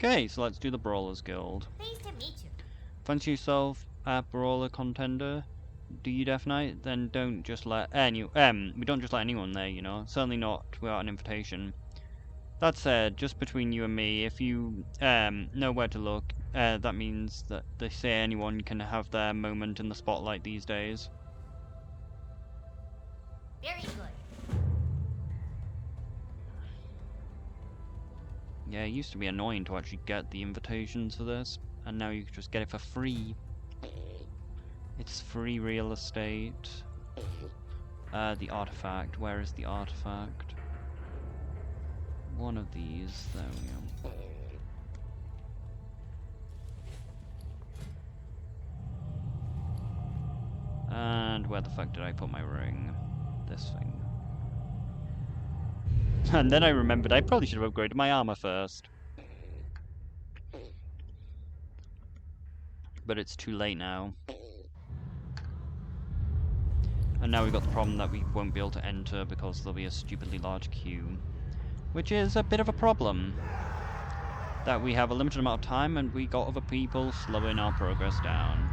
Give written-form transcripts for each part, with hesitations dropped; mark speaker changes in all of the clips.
Speaker 1: Okay, so let's do the Brawlers Guild.
Speaker 2: Pleased to meet you.
Speaker 1: Fancy yourself a brawler contender? Do you, Death Knight? Then don't just let we don't just let anyone there, you know. Certainly not without an invitation. That said, just between you and me, if you know where to look, that means that they say anyone can have their moment in the spotlight these days.
Speaker 2: Very good.
Speaker 1: Yeah, it used to be annoying to actually get the invitations for this, and now you can just get it for free. It's free real estate. The artifact. Where is the artifact? One of these. There we go. And where the fuck did I put my ring? This thing. And then I remembered I probably should have upgraded my armor first. But it's too late now. And now we've got the problem that we won't be able to enter because there'll be a stupidly large queue. Which is a bit of a problem. That we have a limited amount of time and we got other people slowing our progress down.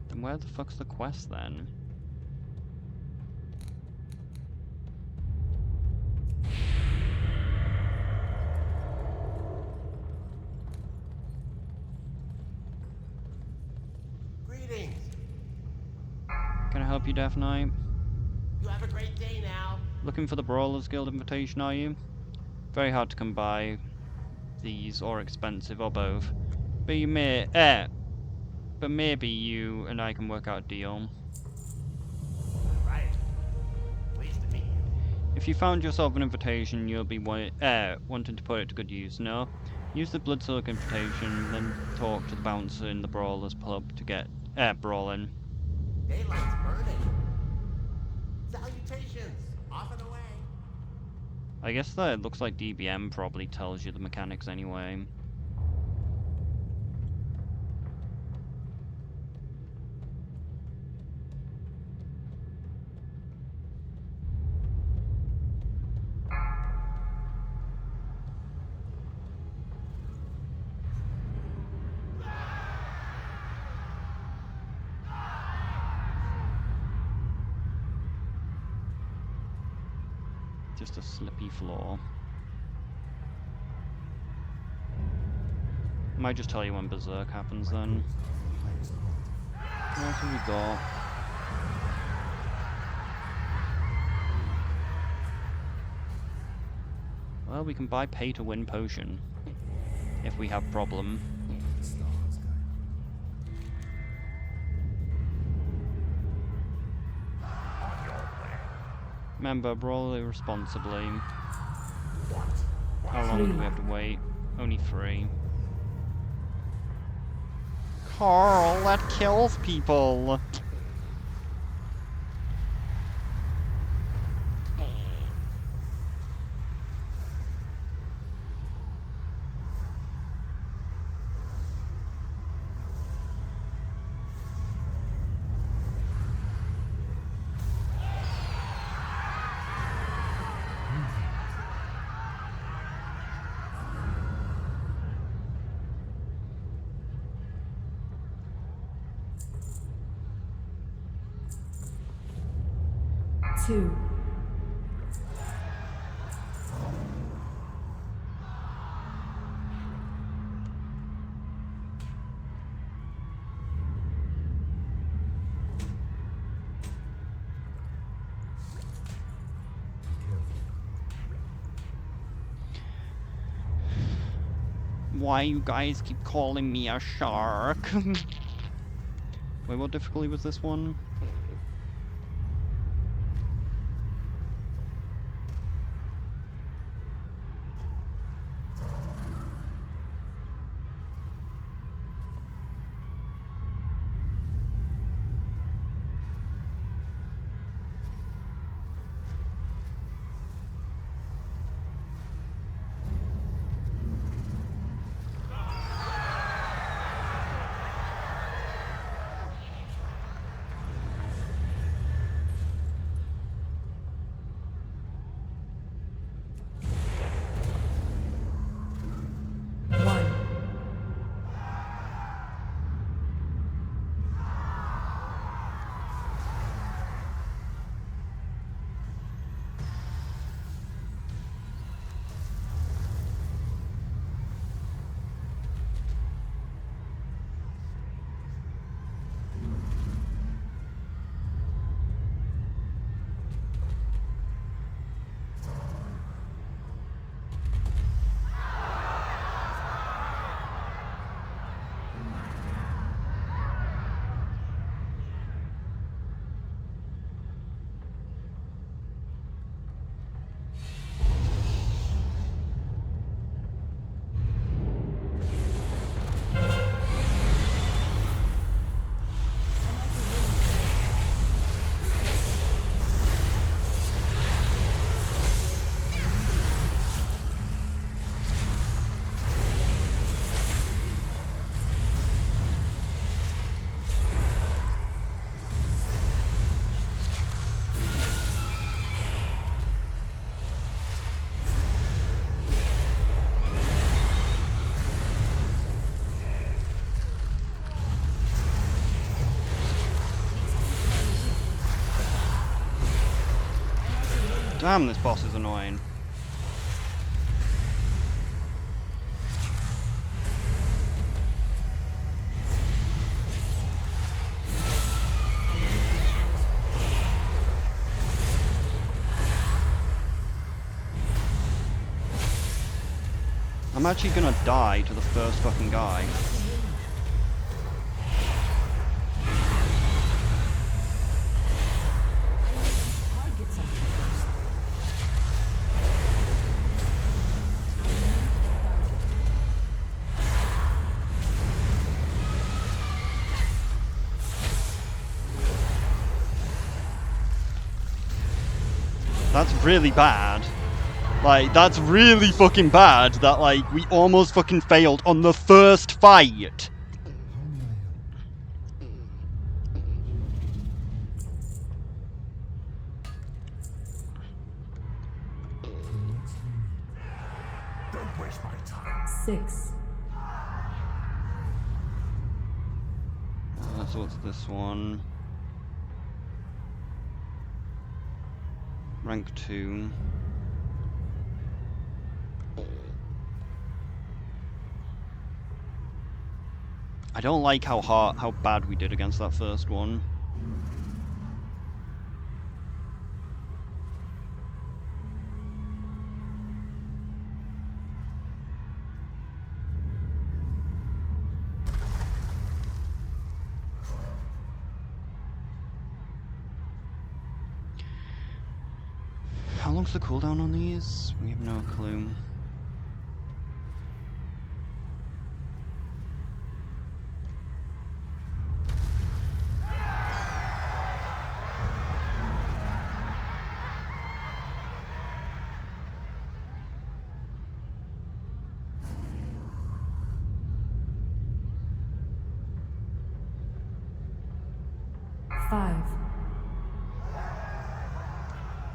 Speaker 1: Then where the fuck's the quest then?
Speaker 3: Greetings.
Speaker 1: Can I help you, Death Knight?
Speaker 3: You have a great day now.
Speaker 1: Looking for the Brawlers Guild invitation, are you? Very hard to come by. These, or expensive, or both. But you may, but maybe you and I can work out a deal.
Speaker 3: Right. Pleased to meet you.
Speaker 1: If you found yourself an invitation, you'll be wanting to put it to good use, no? Use the Blood Silk invitation, then talk to the bouncer in the Brawlers pub to get, brawling.
Speaker 3: Daylight's burning. Salutations. Off and away.
Speaker 1: I guess that it looks like DBM probably tells you the mechanics anyway. Just a slippy floor. Might just tell you when Berserk happens then. What else have we got? Well, we can buy pay to win potion if we have problem. Remember, brawl responsibly. How long do we have to wait? Only 3. Carl, that kills people!
Speaker 4: Two.
Speaker 1: Why you guys keep calling me a shark? Wait, what difficulty was this one?
Speaker 4: One.
Speaker 1: Damn, this boss is annoying. I'm actually gonna die to the first fucking guy. That's really bad. Like, that's really fucking bad that, like, we almost fucking failed on the first fight.
Speaker 3: Don't waste my time.
Speaker 4: 6.
Speaker 1: So what's this one? Rank 2. I don't like how bad we did against that first one. How long's the cooldown on these? We have no clue.
Speaker 4: Five.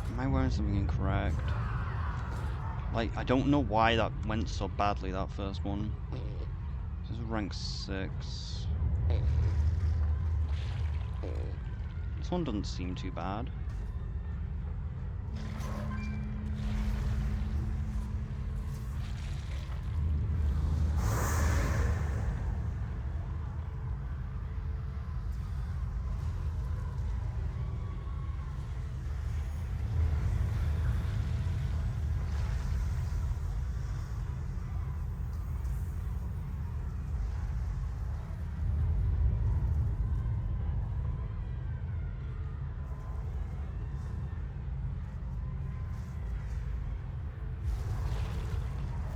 Speaker 1: Am I wearing something incorrect? Like, I don't know why that went so badly, that first one. This is rank 6. This one doesn't seem too bad.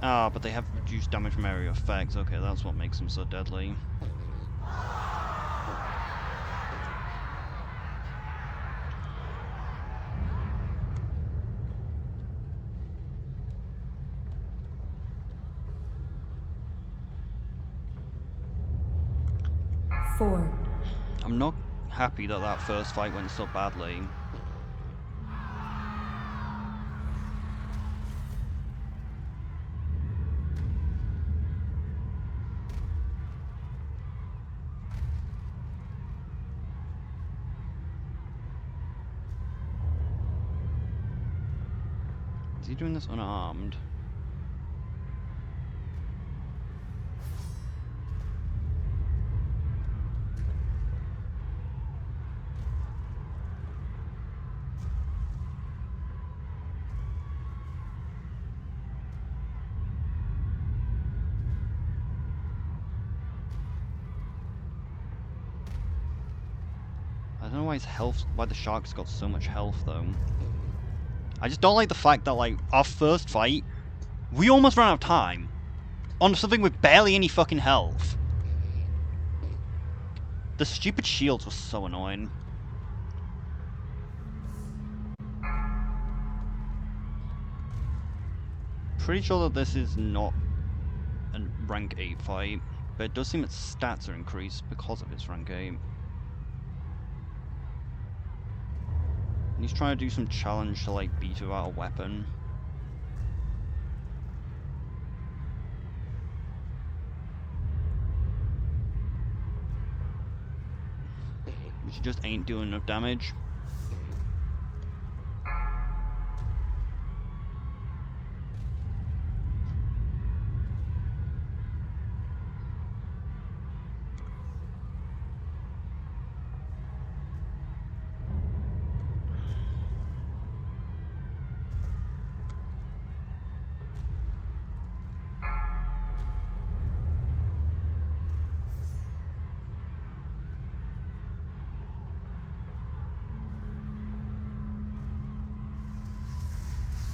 Speaker 1: Ah, but they have reduced damage from area effects. Okay, that's what makes them so deadly.
Speaker 4: Four.
Speaker 1: I'm not happy that that first fight went so badly. Is he doing this unarmed? I don't know why his health, why the shark's got so much health though. I just don't like the fact that like our first fight, we almost ran out of time on something with barely any fucking health. The stupid shields were so annoying. Pretty sure that this is not a rank 8 fight, but it does seem its stats are increased because of its rank 8. And he's trying to do some challenge to like beat her without a weapon. Which just ain't doing enough damage.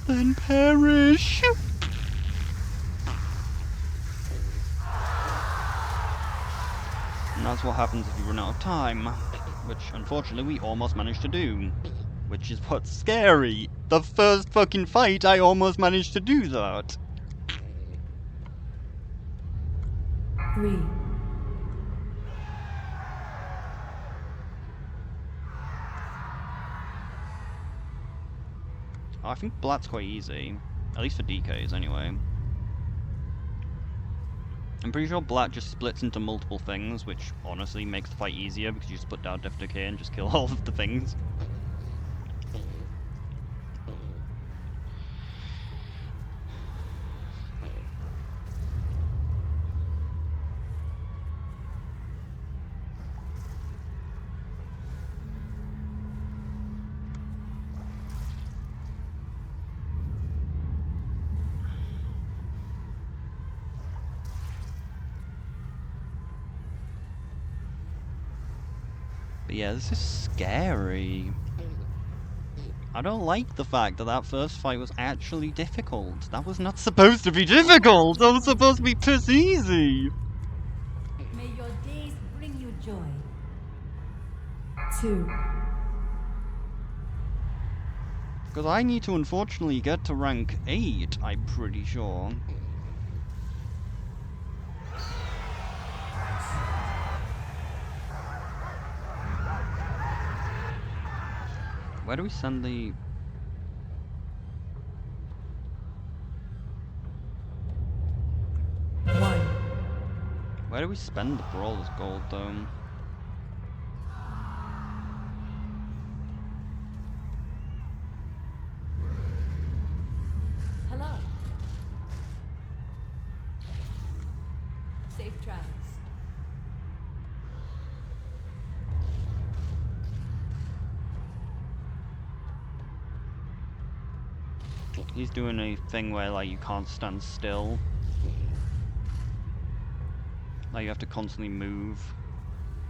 Speaker 1: Then perish! And that's what happens if you run out of time. Which, unfortunately, we almost managed to do. Which is what's scary. The first fucking fight, I almost managed to do that.
Speaker 4: 3.
Speaker 1: Oh, I think Blat's quite easy. At least for DKs, anyway. I'm pretty sure Blat just splits into multiple things, which honestly makes the fight easier because you just put down Death Decay and just kill all of the things. But yeah, this is scary. I don't like the fact that that first fight was actually difficult. That was not supposed to be difficult! That was supposed to be piss easy!
Speaker 4: May your days bring you joy. 2.
Speaker 1: Because I need to unfortunately get to rank 8, I'm pretty sure. Where do we send the... Where do we spend the Brawler's gold, though?
Speaker 4: Hello. Safe travels.
Speaker 1: He's doing a thing where, like, you can't stand still. Like, you have to constantly move.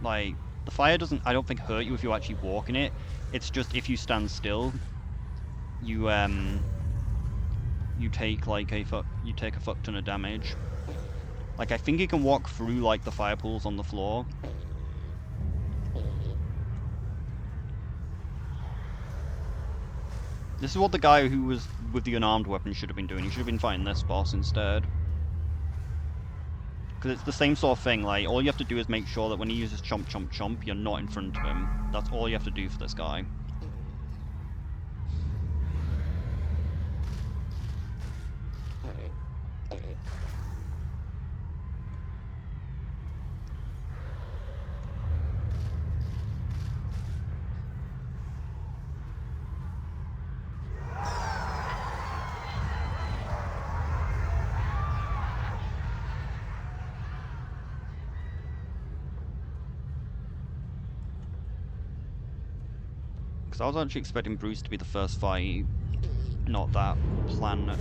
Speaker 1: Like, the fire doesn't, I don't think, hurt you if you actually walk in it. It's just if you stand still, you you take like a fuck ton of damage. Like I think he can walk through like the fire pools on the floor. This is what the guy who was with the unarmed weapon should have been doing. He should have been fighting this boss instead. Because it's the same sort of thing, like, all you have to do is make sure that when he uses chomp chomp chomp, you're not in front of him. That's all you have to do for this guy. Because I was actually expecting Bruce to be the first fight, not that planet.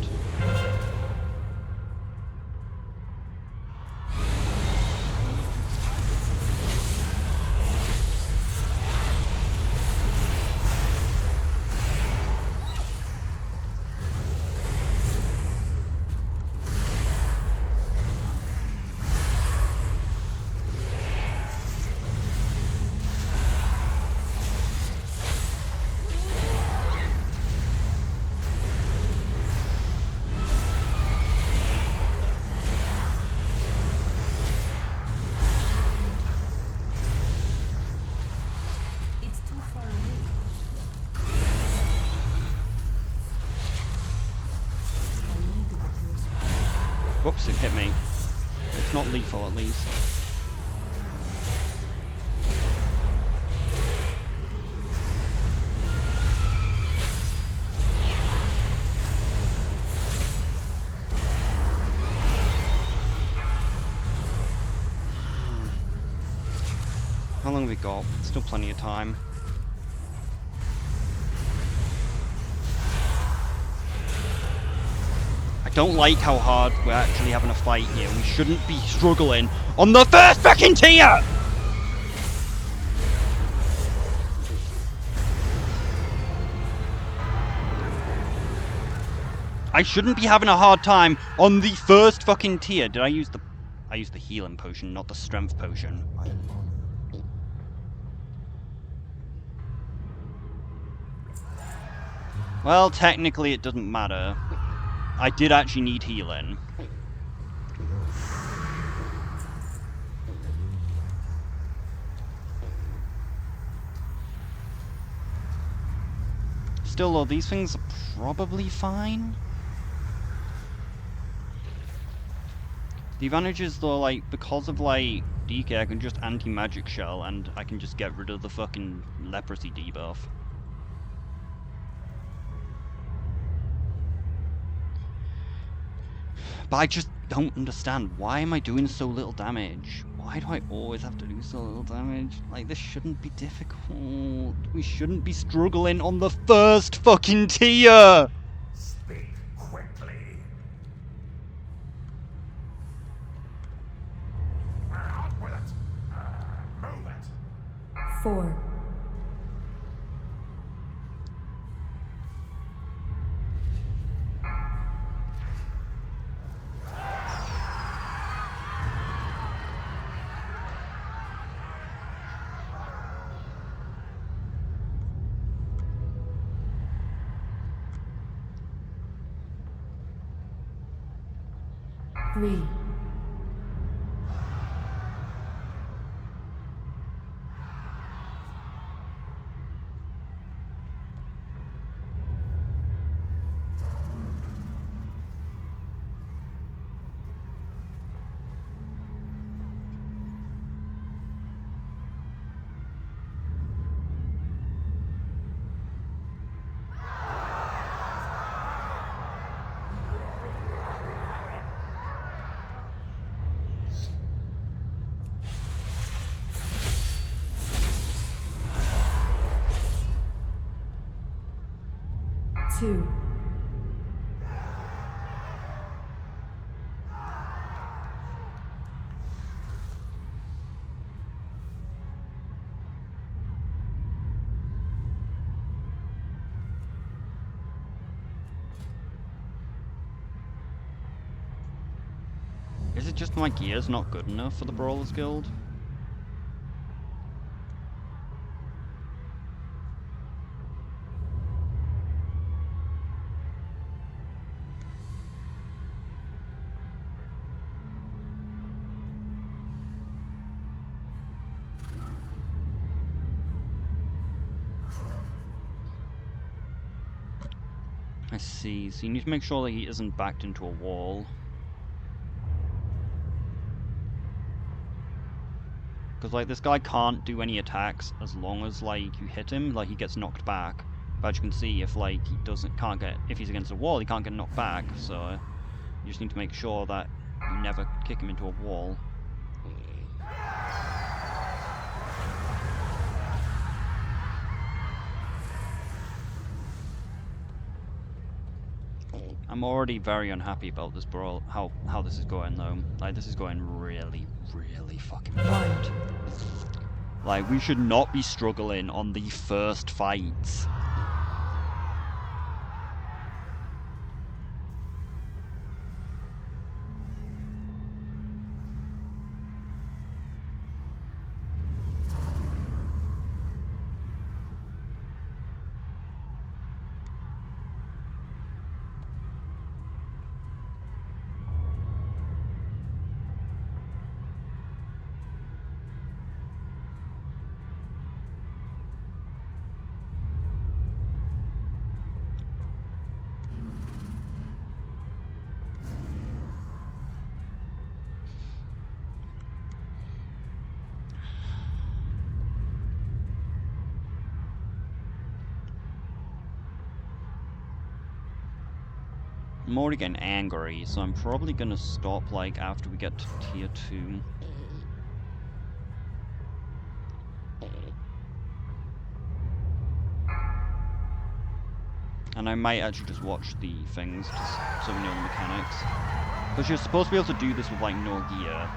Speaker 1: Whoops, it hit me. It's not lethal, at least. How long have we got? Still plenty of time. I don't like how hard we're actually having a fight here. We shouldn't be struggling on the first fucking tier! I shouldn't be having a hard time on the first fucking tier. Did I use the... I used the healing potion, not the strength potion.
Speaker 3: I am honored.
Speaker 1: Well, technically it doesn't matter. I did actually need healing. Still though, these things are probably fine. The advantage is though, like, because of like DK, I can just anti-magic shell and I can just get rid of the fucking leprosy debuff. But I just don't understand, why am I doing so little damage? Why do I always have to do so little damage? Like, this shouldn't be difficult. We shouldn't be struggling on the first fucking tier!
Speaker 3: Speak quickly. Out with it. Move it.
Speaker 4: 4, 3, 2, 1.
Speaker 1: it just my gear's not good enough for the Brawlers Guild? I see, so you need to make sure that he isn't backed into a wall. Because, like, this guy can't do any attacks as long as, like, you hit him, like, he gets knocked back. But as you can see, if, like, if he's against a wall, he can't get knocked back, so you just need to make sure that you never kick him into a wall. I'm already very unhappy about this brawl, how this is going though. Like, this is going really, really fucking bad. Like, we should not be struggling on the first fights. I'm already getting angry, so I'm probably gonna stop, like, after we get to tier 2. And I might actually just watch the things, just so we know the mechanics. Because you're supposed to be able to do this with, like, no gear.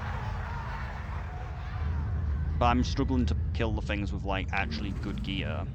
Speaker 1: But I'm struggling to kill the things with, like, actually good gear.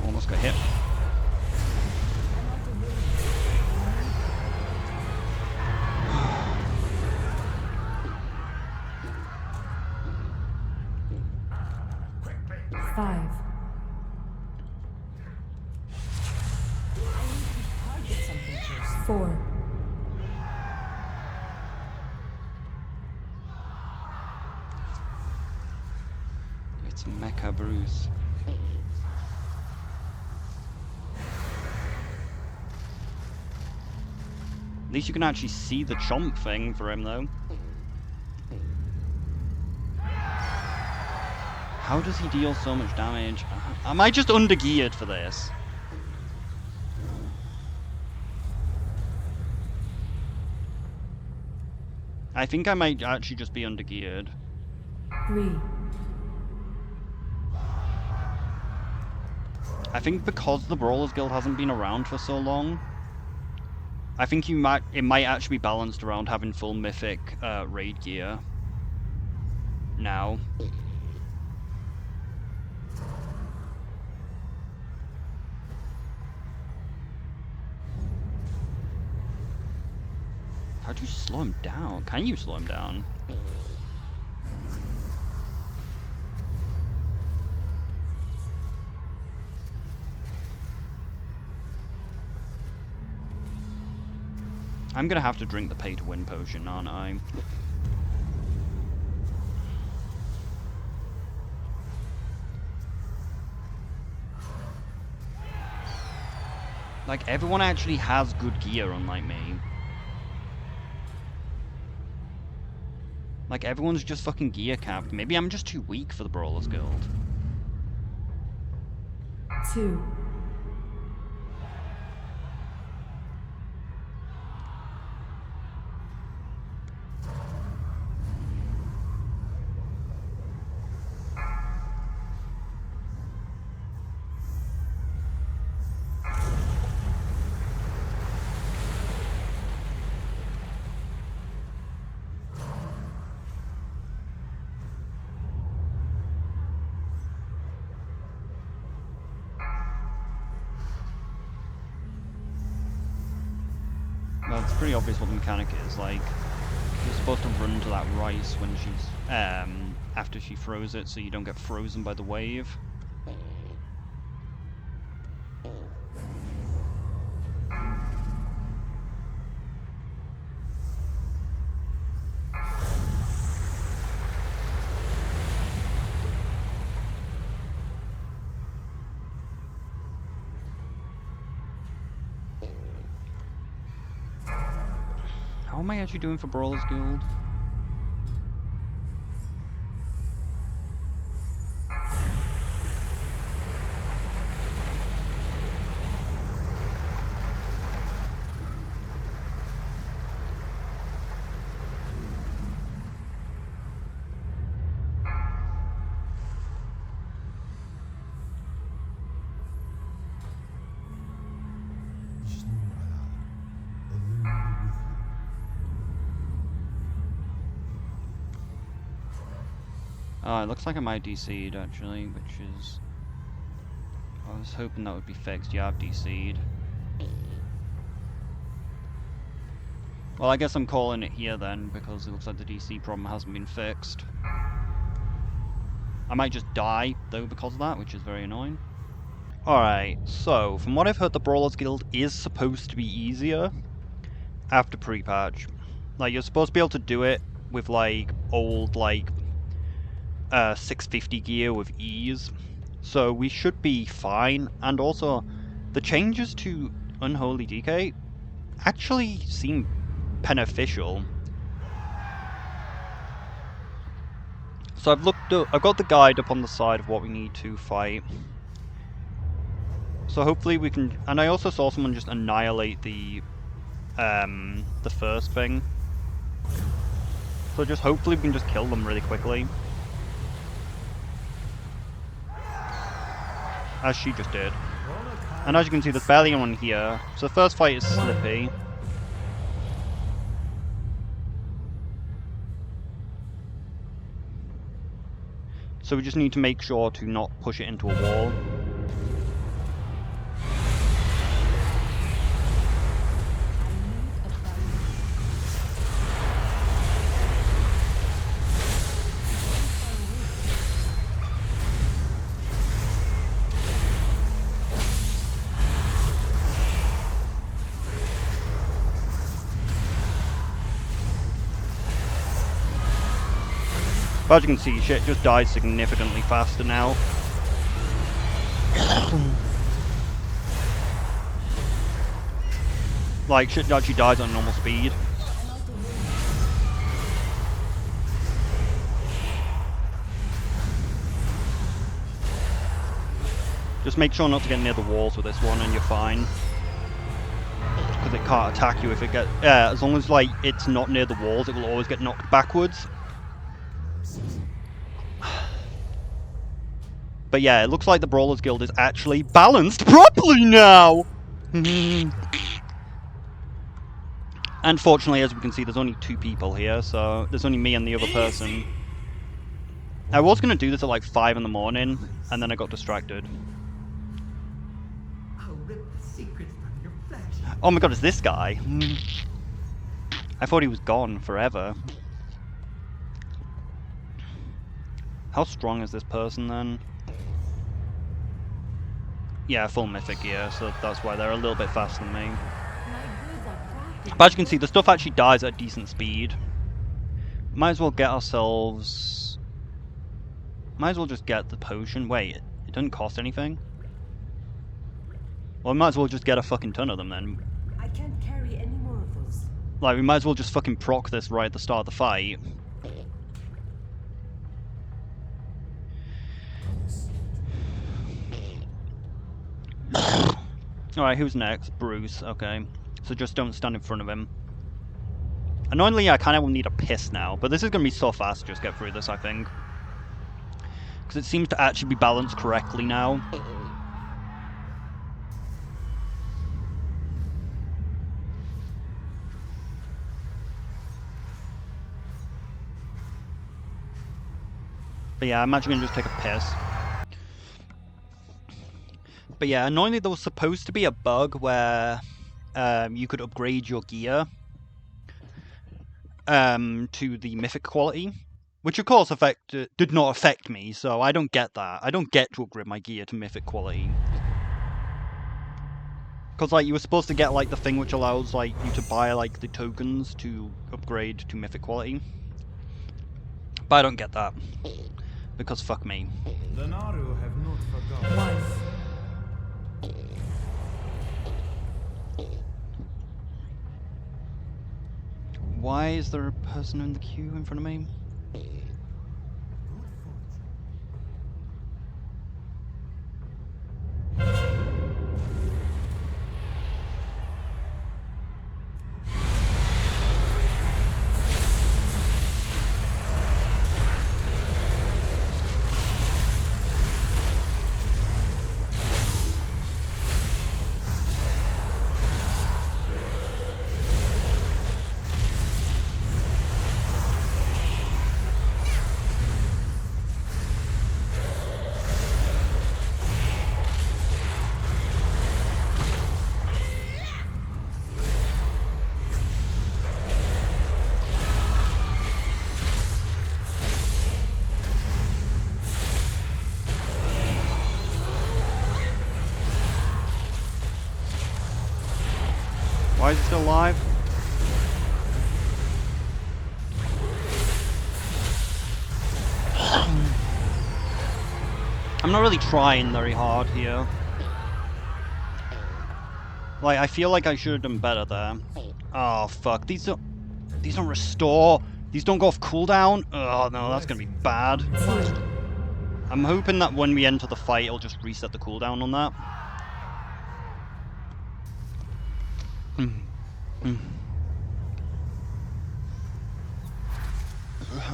Speaker 1: Almost got hit.
Speaker 4: Five. 4.
Speaker 1: It's Mecha Bruce. At least you can actually see the chomp thing for him, though. How does he deal so much damage? Am I just under-geared for this? I think I might actually just be under-geared.
Speaker 4: 3.
Speaker 1: I think because the Brawlers Guild hasn't been around for so long, I think it might actually be balanced around having full mythic raid gear now. How do you slow him down? Can you slow him down? I'm gonna have to drink the pay-to-win potion, aren't I? Like, everyone actually has good gear, unlike me. Like, everyone's just fucking gear capped. Maybe I'm just too weak for the Brawlers Guild.
Speaker 4: 2.
Speaker 1: Well, it's pretty obvious what the mechanic is. Like, you're supposed to run to that rice when she's, after she throws it, so you don't get frozen by the wave. How am I actually doing for Brawlers Guild? It looks like I might DC'd actually, which is... I was hoping that would be fixed. Yeah, I've DC'd. Well, I guess I'm calling it here then, because it looks like the DC problem hasn't been fixed. I might just die, though, because of that, which is very annoying. Alright, so, from what I've heard, the Brawlers Guild is supposed to be easier after pre-patch. Like, you're supposed to be able to do it with, like, old, like, 650 gear with ease. So we should be fine, and also, the changes to Unholy DK actually seem beneficial. So I've got the guide up on the side of what we need to fight. So hopefully we can, and I also saw someone just annihilate the first thing. So just hopefully we can just kill them really quickly. As she just did. And as you can see, there's barely anyone here. So the first fight is Slippy. So we just need to make sure to not push it into a wall. But as you can see, shit just dies significantly faster now. Like, shit actually dies on normal speed. Just make sure not to get near the walls with this one and you're fine. Because it can't attack you if it gets... as long as, like, it's not near the walls, it will always get knocked backwards. But yeah, it looks like the Brawlers Guild is actually balanced properly now! Unfortunately, as we can see, there's only 2 people here, so there's only me and the other person. I was going to do this at like 5 in the morning, and then I got distracted. Oh my god, it's this guy. I thought he was gone forever. How strong is this person then? Yeah, full mythic gear, so that's why they're a little bit faster than me.
Speaker 4: My goods are crafted.
Speaker 1: But as you can see, the stuff actually dies at a decent speed. Might as well get ourselves... Might as well just get the potion. Wait, it doesn't cost anything? Well, we might as well just get a fucking ton of them then.
Speaker 2: I can't carry any more of those.
Speaker 1: Like, we might as well just fucking proc this right at the start of the fight. Alright, who's next? Bruce, okay. So just don't stand in front of him. Annoyingly, I kind of will need a piss now, but this is going to be so fast to just get through this, I think. Because it seems to actually be balanced correctly now. But yeah, I'm actually going to just take a piss. But yeah, annoyingly there was supposed to be a bug where you could upgrade your gear to the mythic quality, which of course did not affect me, so I don't get that. I don't get to upgrade my gear to mythic quality. Because like you were supposed to get like the thing which allows like you to buy like the tokens to upgrade to mythic quality. But I don't get that. Because fuck me.
Speaker 5: The Naru have not forgotten.
Speaker 1: Why is there a person in the queue in front of me? Why is it still alive? I'm not really trying very hard here. Like, I feel like I should have done better there. Oh fuck, these don't restore. These don't go off cooldown. Oh no, that's gonna be bad. I'm hoping that when we enter the fight, it'll just reset the cooldown on that.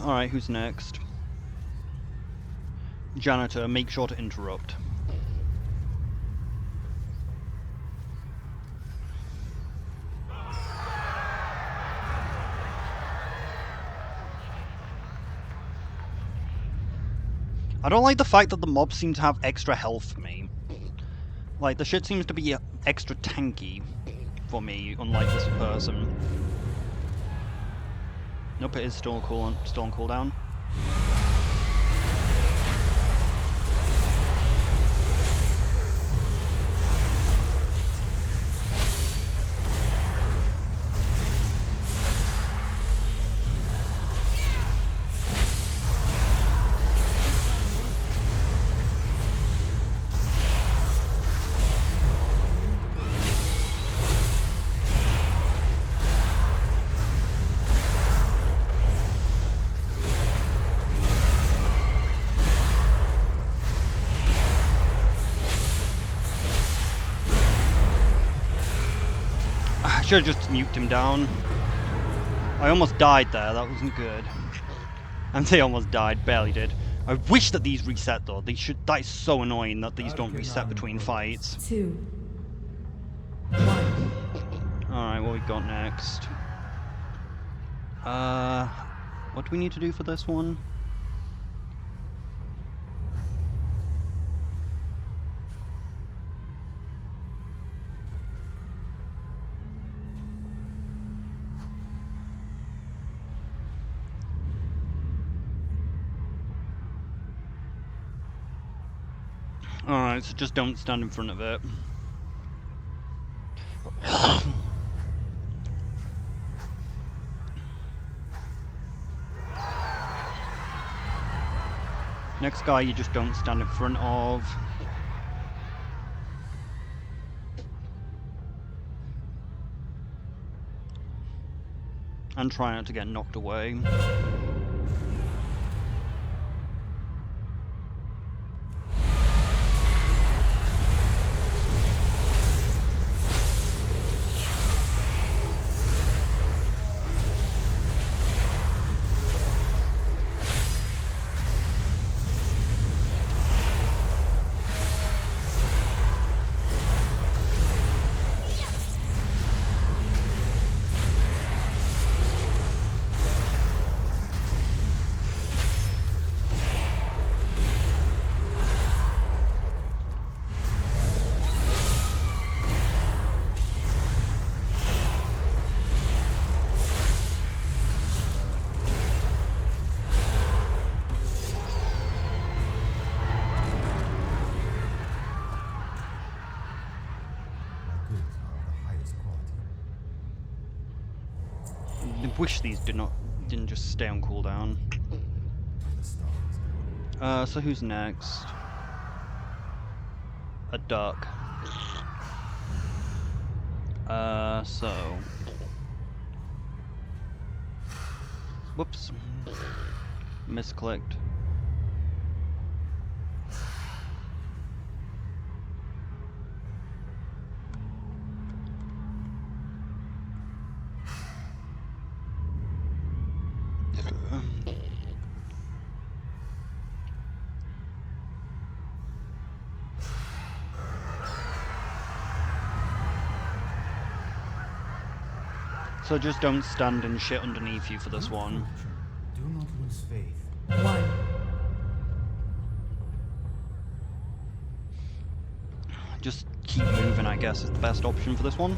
Speaker 1: Alright, who's next? Janitor, make sure to interrupt. I don't like the fact that the mobs seem to have extra health for me. Like, the shit seems to be extra tanky for me, unlike this person. Nope, it is still on cooldown. I should have just nuked him down. I almost died there, that wasn't good. And they almost died, barely did. I wish that these reset though. They should. That is so annoying that these don't reset between fights.
Speaker 2: 2.
Speaker 1: Alright, what we got next? What do we need to do for this one? Alright, so just don't stand in front of it. Next guy you just don't stand in front of. And try not to get knocked away. I wish these didn't just stay on cooldown. So who's next? A duck. So whoops. Misclicked. So just don't stand and shit underneath you for this one.
Speaker 5: Do not lose faith.
Speaker 2: 1.
Speaker 1: Just keep moving, I guess, is the best option for this one.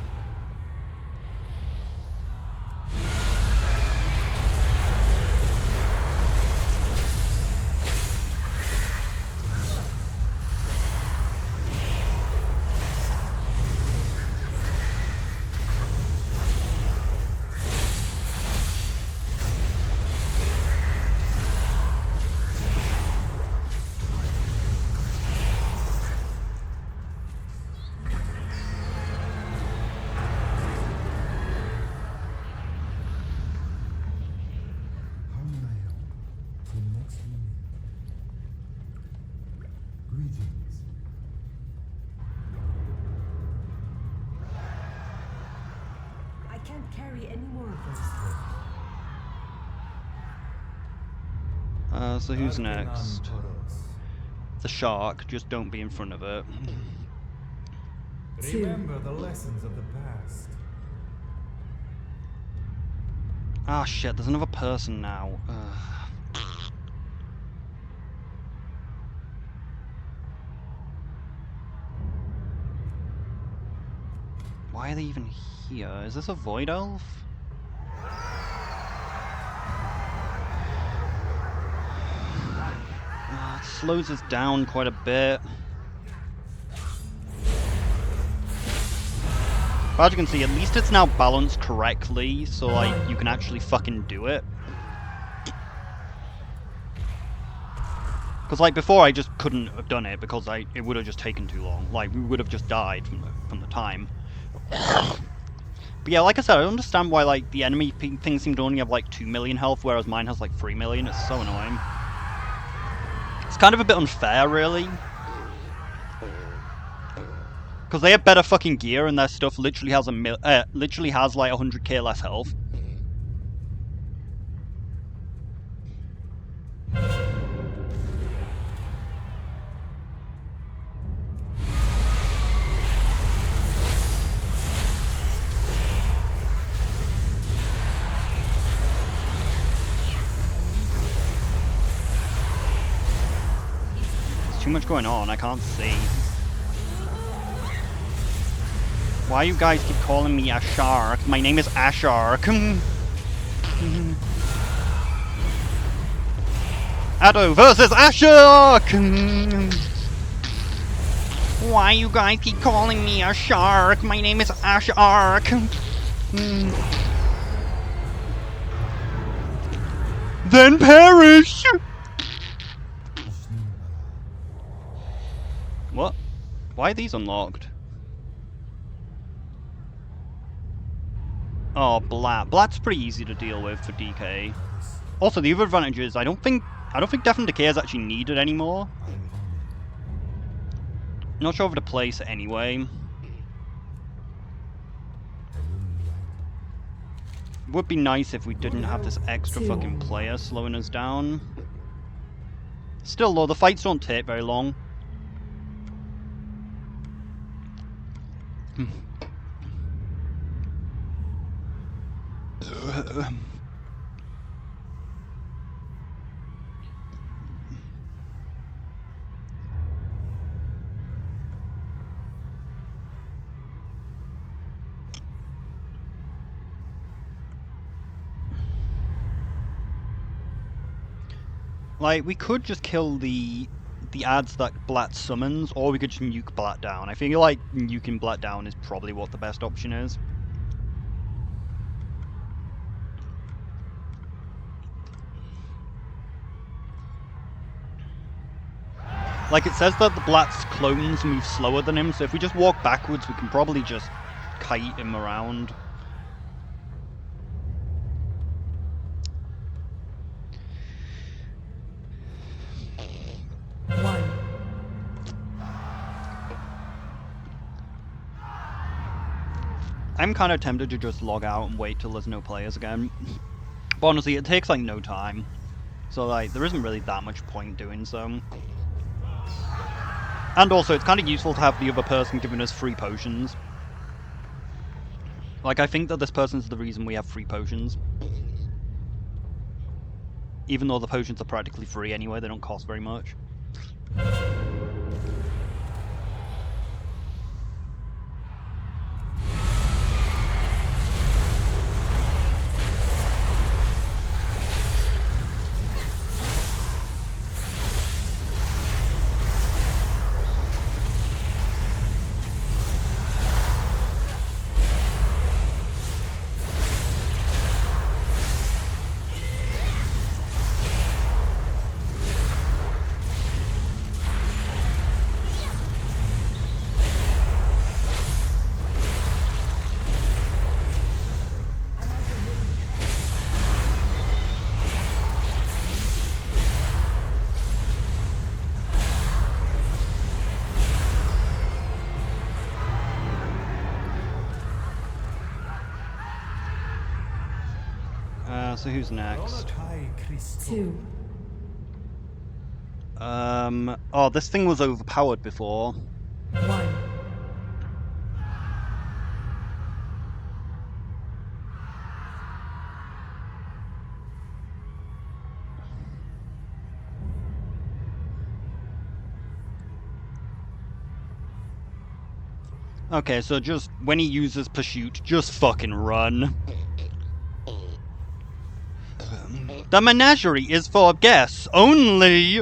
Speaker 5: How may I help? Till next meeting. Greetings.
Speaker 2: I can't carry any more of those.
Speaker 1: So who's next?
Speaker 5: Arcanum
Speaker 1: The shark, just don't be in front of it.
Speaker 5: Toros. Remember the lessons of the past.
Speaker 1: Ah shit, there's another person now. Why are they even here? Is this a void elf? It slows us down quite a bit. But as you can see, at least it's now balanced correctly, so like you can actually fucking do it. Because like before, I just couldn't have done it because it would have just taken too long. Like we would have just died from the time. But yeah, like I said, I don't understand why like the enemy things seem to only have like 2 million health, whereas mine has like 3 million. It's so annoying. It's kind of a bit unfair, really. Because they have better fucking gear and their stuff literally has literally has like 100k less health. There's too much going on, I can't see. Why you guys keep calling me a shark? My name is Ashark. Addo versus Ashark! Why you guys keep calling me a shark? My name is Ash Ark. Then perish! What? Why are these unlocked? Oh, Blat. Blat's pretty easy to deal with for DK. Also, the other advantage is I don't think Death and Decay is actually needed anymore. Not sure of the place anyway. Would be nice if we didn't have this extra fucking player slowing us down. Still though, the fights don't take very long. Like, we could just kill the ads that Blat summons, or we could just nuke Blat down. I feel like nuking Blat down is probably what the best option is. Like, it says that the Blat's clones move slower than him, so if we just walk backwards, we can probably just kite him around. I'm kind of tempted to just log out and wait till there's no players again. But honestly, it takes like no time. So like, there isn't really that much point doing so. And also, it's kind of useful to have the other person giving us free potions. Like, I think that this person's the reason we have free potions. Even though the potions are practically free anyway, they don't cost very much. So who's next?
Speaker 2: 2.
Speaker 1: Oh, this thing was overpowered before.
Speaker 2: 1.
Speaker 1: Okay, so just when he uses Pursuit, just fucking run. The menagerie is for guests only!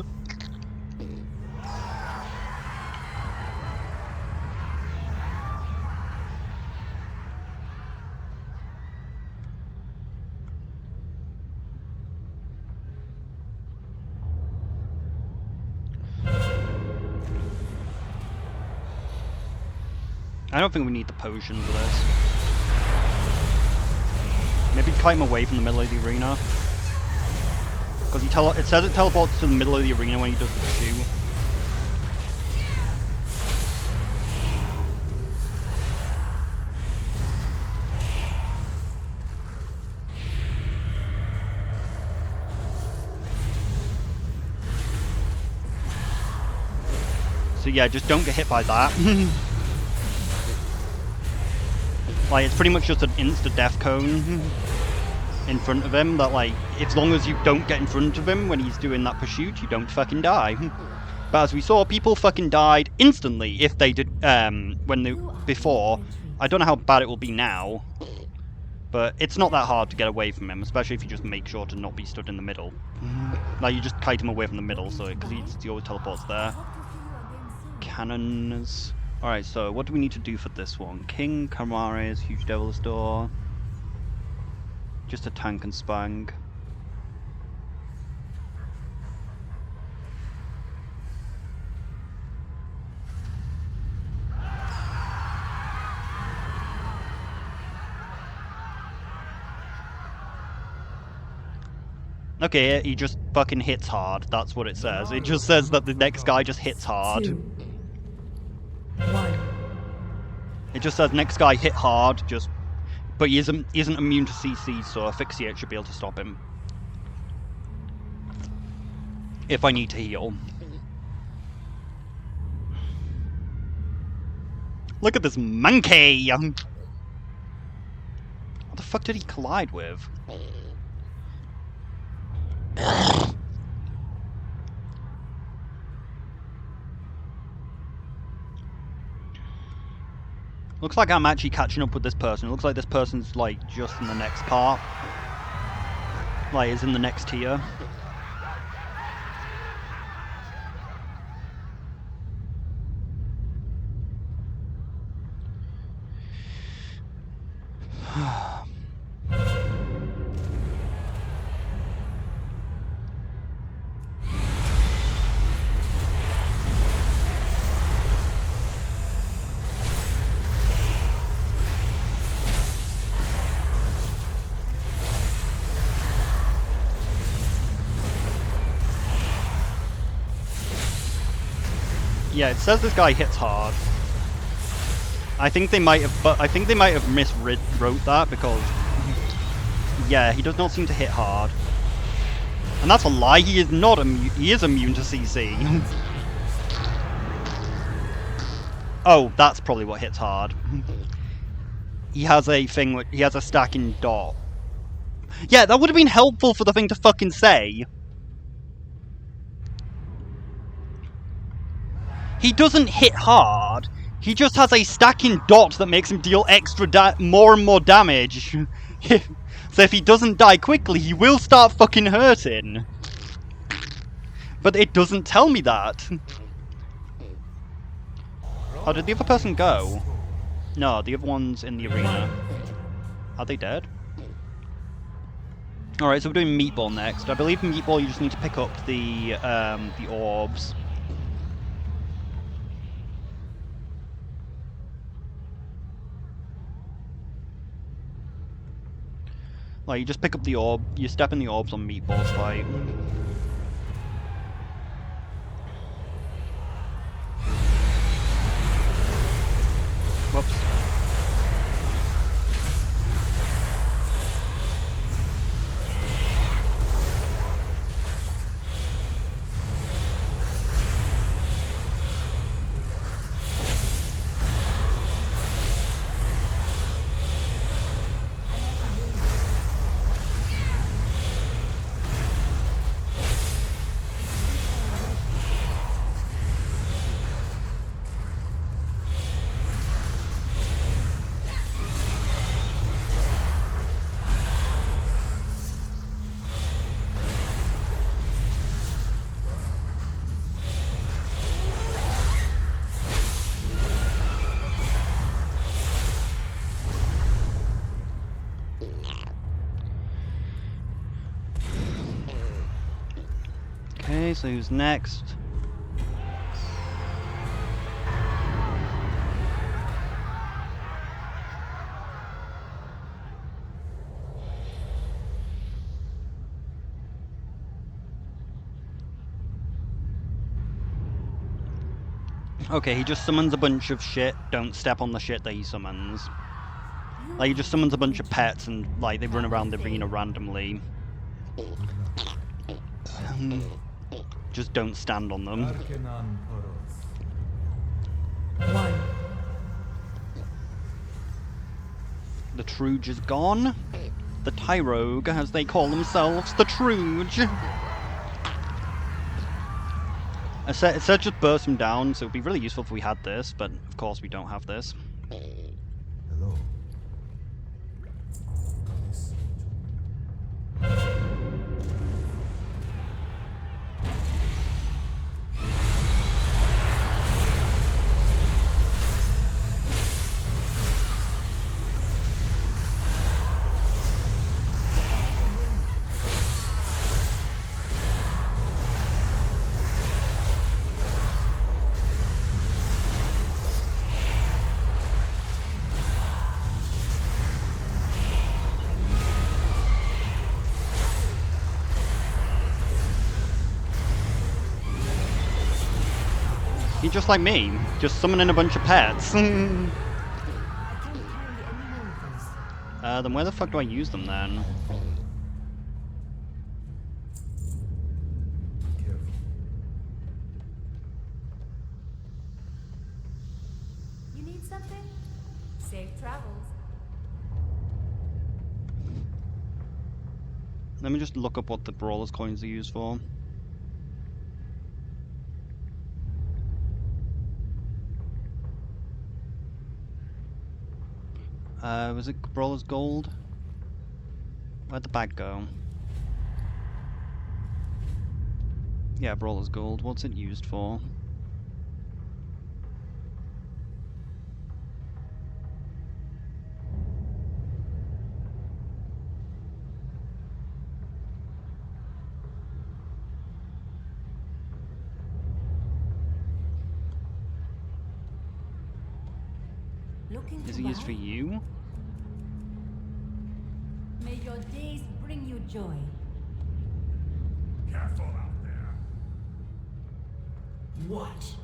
Speaker 1: I don't think we need the potion for this. Maybe kite him away from the middle of the arena. Because it says it teleports to the middle of the arena when he does the pursuit. So yeah, just don't get hit by that. Like, it's pretty much just an insta-death cone in front of him that, like, as long as you don't get in front of him when he's doing that pursuit, you don't fucking die. But as we saw, people fucking died instantly if they did, before. I don't know how bad it will be now, but it's not that hard to get away from him, especially if you just make sure to not be stood in the middle. Like, you just kite him away from the middle, so because he always teleports there. cannons. Alright, so what do we need to do for this one? King, Kamares, Huge Devil's Door. Just a tank and spang. Okay, he just fucking hits hard. That's what it says. It just says that the next guy just hits hard.
Speaker 2: 2, 1.
Speaker 1: It just says next guy hit hard, just... But he isn't immune to CC, so Asphyxiate should be able to stop him. If I need to heal. Look at this monkey! What the fuck did he collide with? Looks like I'm actually catching up with this person. It looks like this person's like just in the next part. Like is in the next tier. Yeah, it says this guy hits hard. I think they might have, but I think they might have miswrote that because, yeah, he does not seem to hit hard, and that's a lie. He is not immune. He is immune to CC. Oh, that's probably what hits hard. He has a thing. He has a stacking dot. Yeah, that would have been helpful for the thing to fucking say. He doesn't hit hard, he just has a stacking dot that makes him deal more and more damage. So if he doesn't die quickly, he will start fucking hurting. But it doesn't tell me that. Oh, did the other person go? No, the other one's in the arena. Are they dead? Alright, so we're doing Meatball next. I believe in Meatball you just need to pick up the orbs. Like, you just pick up the orb, you step in the orbs on Meatball's fight. Whoops. Okay, so who's next? Okay, he just summons a bunch of shit. Don't step on the shit that he summons. Like, he just summons a bunch of pets and, like, they run around the arena randomly. Just don't stand on them.
Speaker 2: 1.
Speaker 1: The Truge is gone. The Tyrogue, as they call themselves, the Truge. It said just burst him down, so it would be really useful if we had this, but of course we don't have this.
Speaker 5: Hello.
Speaker 1: just like me, just summoning a bunch of pets.
Speaker 2: I can't carry any more of those.
Speaker 1: Then where the fuck do I use them then?
Speaker 5: Careful.
Speaker 4: You need something? Safe travels.
Speaker 1: Let me just look up what the brawlers coins are used for. Was it brawlers gold? Where'd the bag go? Yeah, brawlers gold. What's it used for?
Speaker 4: Looking
Speaker 1: Is
Speaker 4: to
Speaker 1: it used
Speaker 4: buy?
Speaker 1: for you?
Speaker 4: May your days bring you joy.
Speaker 3: Careful out there.
Speaker 2: What?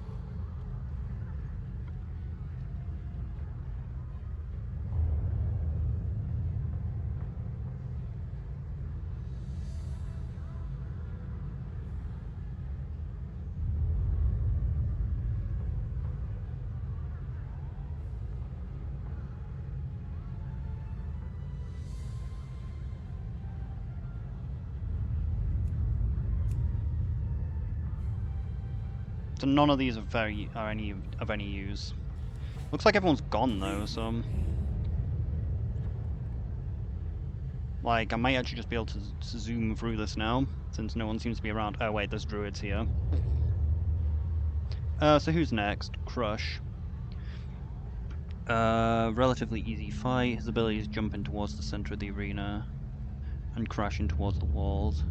Speaker 1: So none of these are any of any use. Looks like everyone's gone though, so like I might actually just be able to zoom through this now, since no one seems to be around. Oh wait, there's druids here. So who's next? Crush. Relatively easy fight. His ability is jumping towards the center of the arena and crashing towards the walls.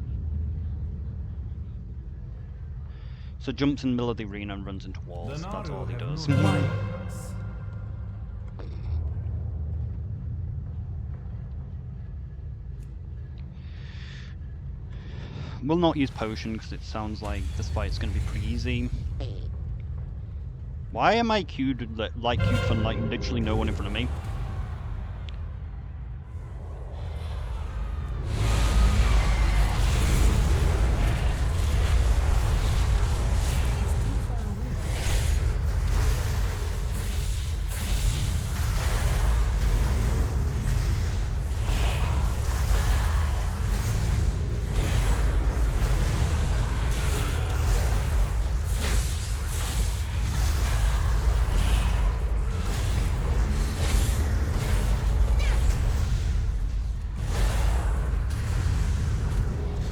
Speaker 1: So jumps in the middle of the arena and runs into walls. That's all he does. We'll not use potion because it sounds like this fight's going to be pretty easy. Why am I queued like queued for like literally no one in front of me?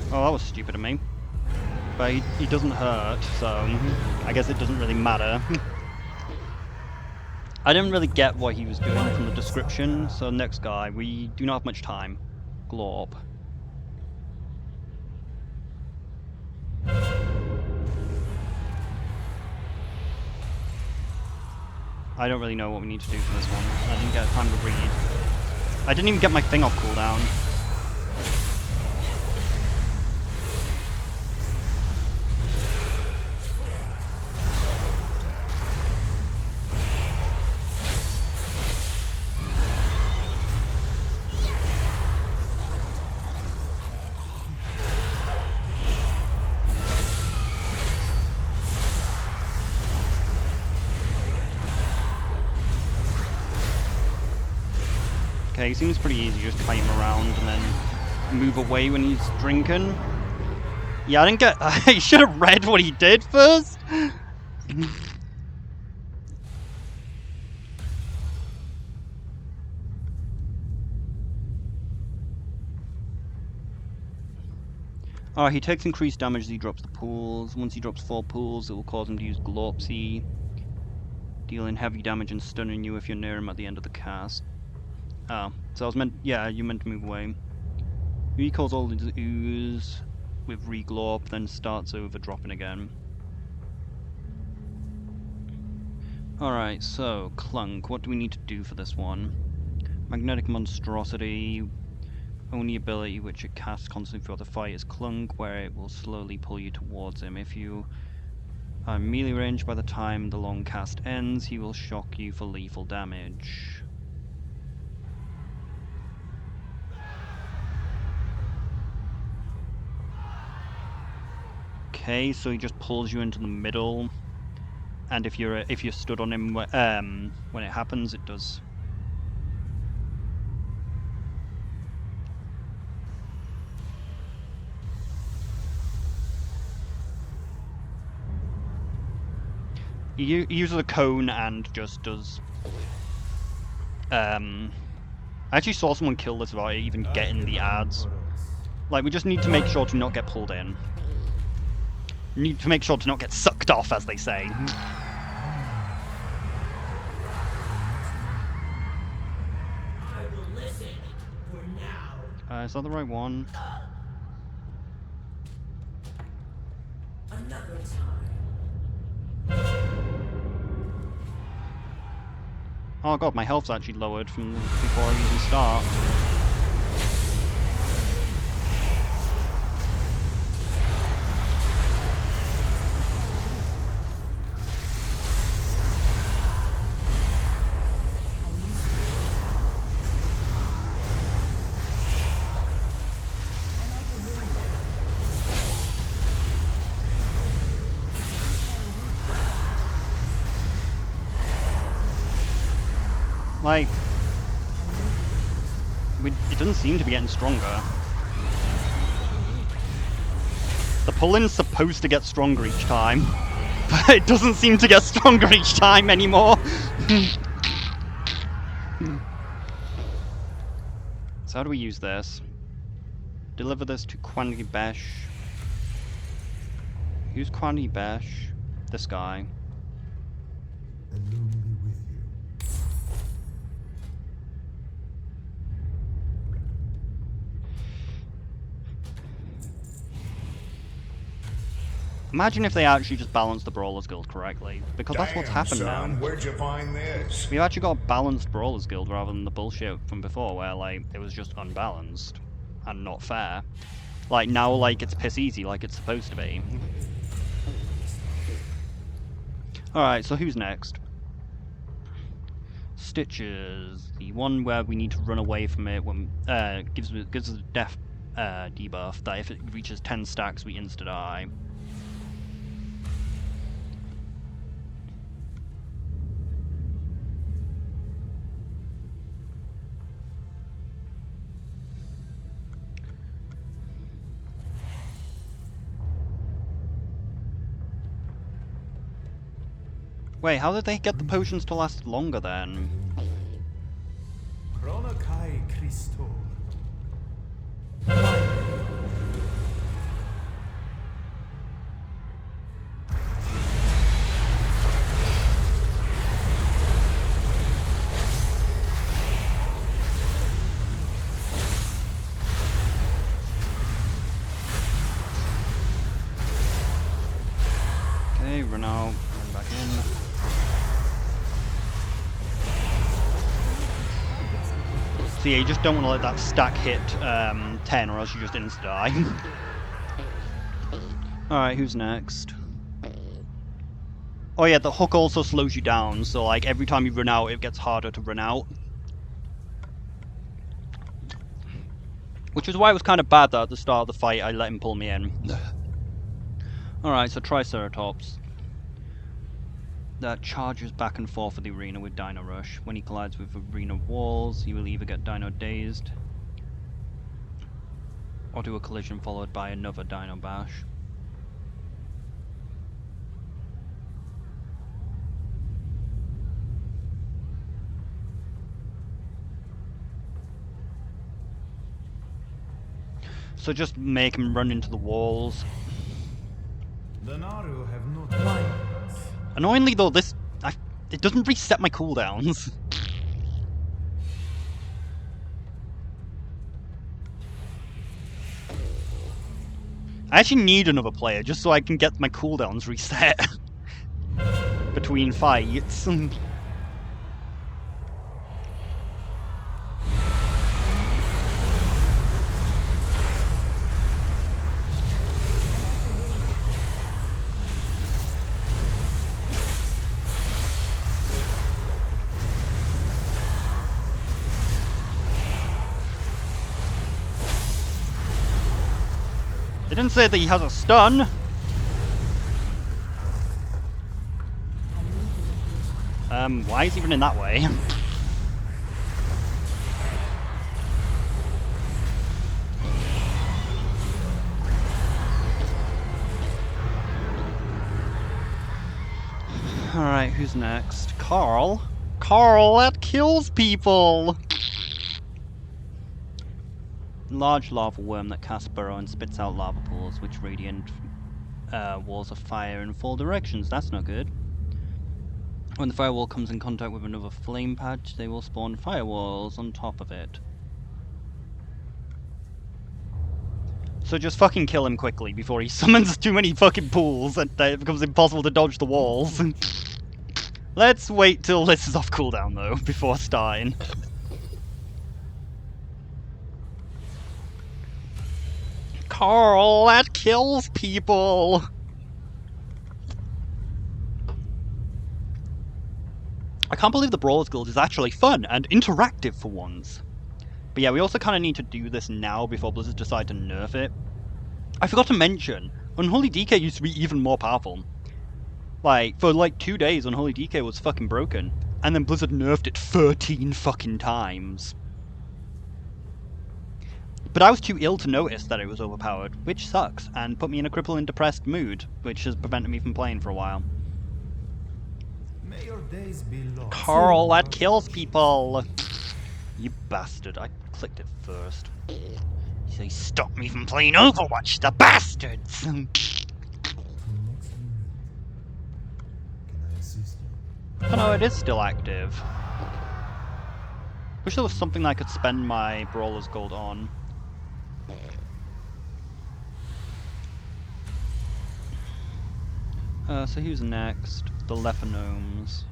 Speaker 1: Oh, that was stupid of me. But he doesn't hurt, so I guess it doesn't really matter. I didn't really get what he was doing from the description, so next guy, we do not have much time. Glorp. I don't really know what we need to do for this one. I didn't get time to read. I didn't even get my thing off cooldown. Okay, seems pretty easy, just kite him around and then move away when he's drinking. Yeah, I didn't get... I should have read what he did first! Alright, he takes increased damage as he drops the pools. Once he drops 4 pools, it will cause him to use Glorpsy, dealing heavy damage and stunning you if you're near him at the end of the cast. Oh, so I was meant... yeah, you meant to move away. He calls all his ooze with Reglorp, then starts over dropping again. Alright, so, Clunk, what do we need to do for this one? Magnetic Monstrosity, only ability which it casts constantly throughout the fight is Clunk, where it will slowly pull you towards him. If you Melee range. By the time the long cast ends, he will shock you for lethal damage. Okay, so he just pulls you into the middle, and if you're stood on him when it happens, it does. He uses a cone and just does. I actually saw someone kill this without even getting the ads. Like, we just need to make sure to not get pulled in. We need to make sure to not get sucked off, as they say.
Speaker 3: I will listen for now.
Speaker 1: Is that the right one?
Speaker 3: Another time.
Speaker 1: Oh god, my health's actually lowered from before I even start. Like, it doesn't seem to be getting stronger. The pull-in's supposed to get stronger each time, but it doesn't seem to get stronger each time anymore. So how do we use this? Deliver this to Kwani Besh. Who's Kwani Besh? This guy.
Speaker 5: And long be with you.
Speaker 1: Imagine if they actually just balanced the Brawlers Guild correctly, because that's what's happened
Speaker 3: son,
Speaker 1: now.
Speaker 3: Where'd you find this?
Speaker 1: We've actually got a balanced Brawlers Guild rather than the bullshit from before where, like, it was just unbalanced and not fair. Like, now, like, it's piss easy like it's supposed to be. Alright, so who's next? Stitches. The one where we need to run away from it when gives us a death debuff that if it reaches 10 stacks we insta-die. Wait, how did they get the potions to last longer then?
Speaker 5: Chronokai Christo.
Speaker 1: Okay, run out, run back in. So yeah, you just don't want to let that stack hit 10 or else you just insta-die. Alright, who's next? Oh yeah, the hook also slows you down, so like every time you run out it gets harder to run out. Which is why it was kind of bad that at the start of the fight I let him pull me in. Alright, so Triceratops. That charges back and forth of the arena with Dino Rush. When he collides with arena walls, he will either get Dino Dazed, or do a collision followed by another Dino Bash. So just make him run into the walls.
Speaker 5: The Naru have not us.
Speaker 1: Annoyingly though, it doesn't reset my cooldowns. I actually need another player just so I can get my cooldowns reset between fights. didn't say that he has a stun. Why is he running that way? Alright, who's next? Carl? Carl, that kills people! Large lava worm that casts burrow and spits out lava pools, which radiant walls of fire in 4 directions. That's not good. When the firewall comes in contact with another flame patch, they will spawn firewalls on top of it. So just fucking kill him quickly before he summons too many fucking pools and it becomes impossible to dodge the walls. Let's wait till this is off cooldown though, before starting. Carl, that kills people! I can't believe the Brawlers Guild is actually fun and interactive for once. But yeah, we also kind of need to do this now before Blizzard decide to nerf it. I forgot to mention, Unholy DK used to be even more powerful. Like, for like 2 days, Unholy DK was fucking broken. And then Blizzard nerfed it 13 fucking times. But I was too ill to notice that it was overpowered, which sucks, and put me in a crippling depressed mood, which has prevented me from playing for a while.
Speaker 5: May your days be long.
Speaker 1: Carl, that kills people! You bastard, I clicked it first. They stopped me from playing Overwatch, the bastards! Oh no, it is still active. Wish there was something I could spend my Brawler's Gold on. So who's next? The Lephanomes.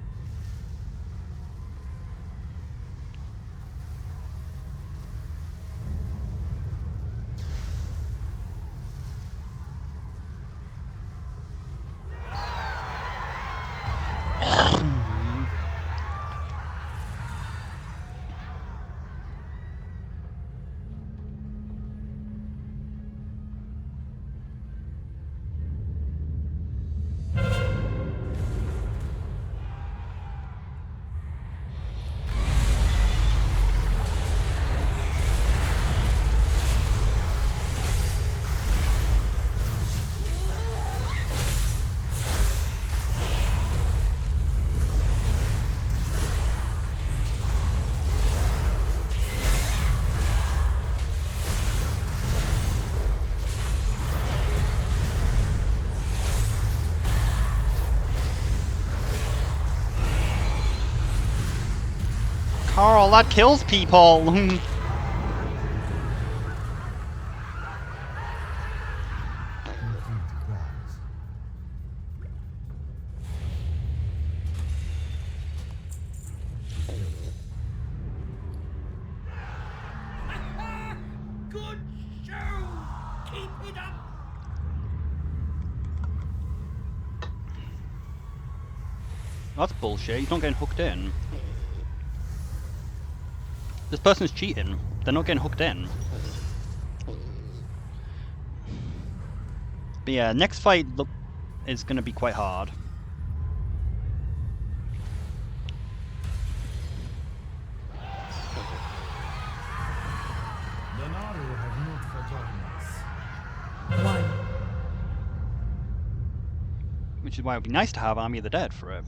Speaker 1: Carl, that kills people!
Speaker 3: Good show! Keep it up!
Speaker 1: That's bullshit, he's not getting hooked in. This person's cheating. They're not getting hooked in. But yeah, next fight is going to be quite hard.
Speaker 5: The Naru have not forgotten us.
Speaker 2: 1.
Speaker 1: Which is why it would be nice to have Army of the Dead for it.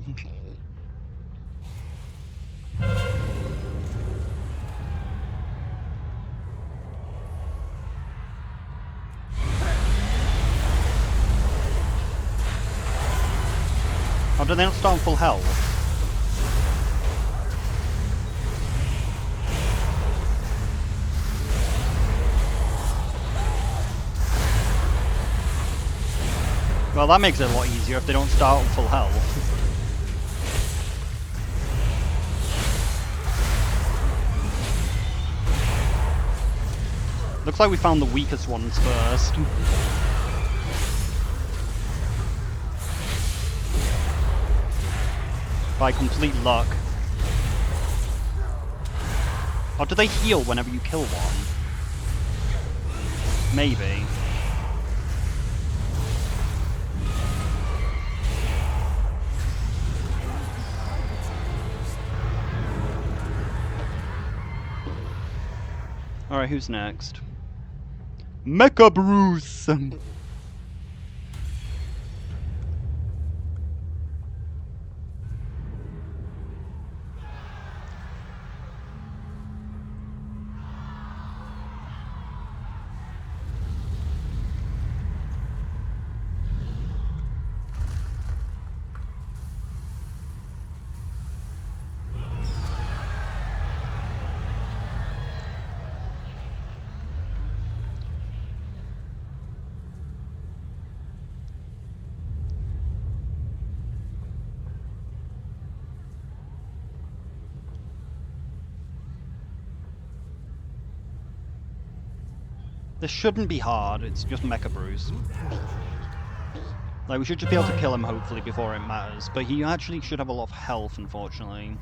Speaker 1: Oh, do they not start on full health? Well, that makes it a lot easier if they don't start on full health. Looks like we found the weakest ones first. By complete luck. Or do they heal whenever you kill one? Maybe. Alright, who's next? Mecha Bruce! This shouldn't be hard, it's just Mecha Bruce. Like, we should just be able to kill him, hopefully, before it matters. But he actually should have a lot of health, unfortunately.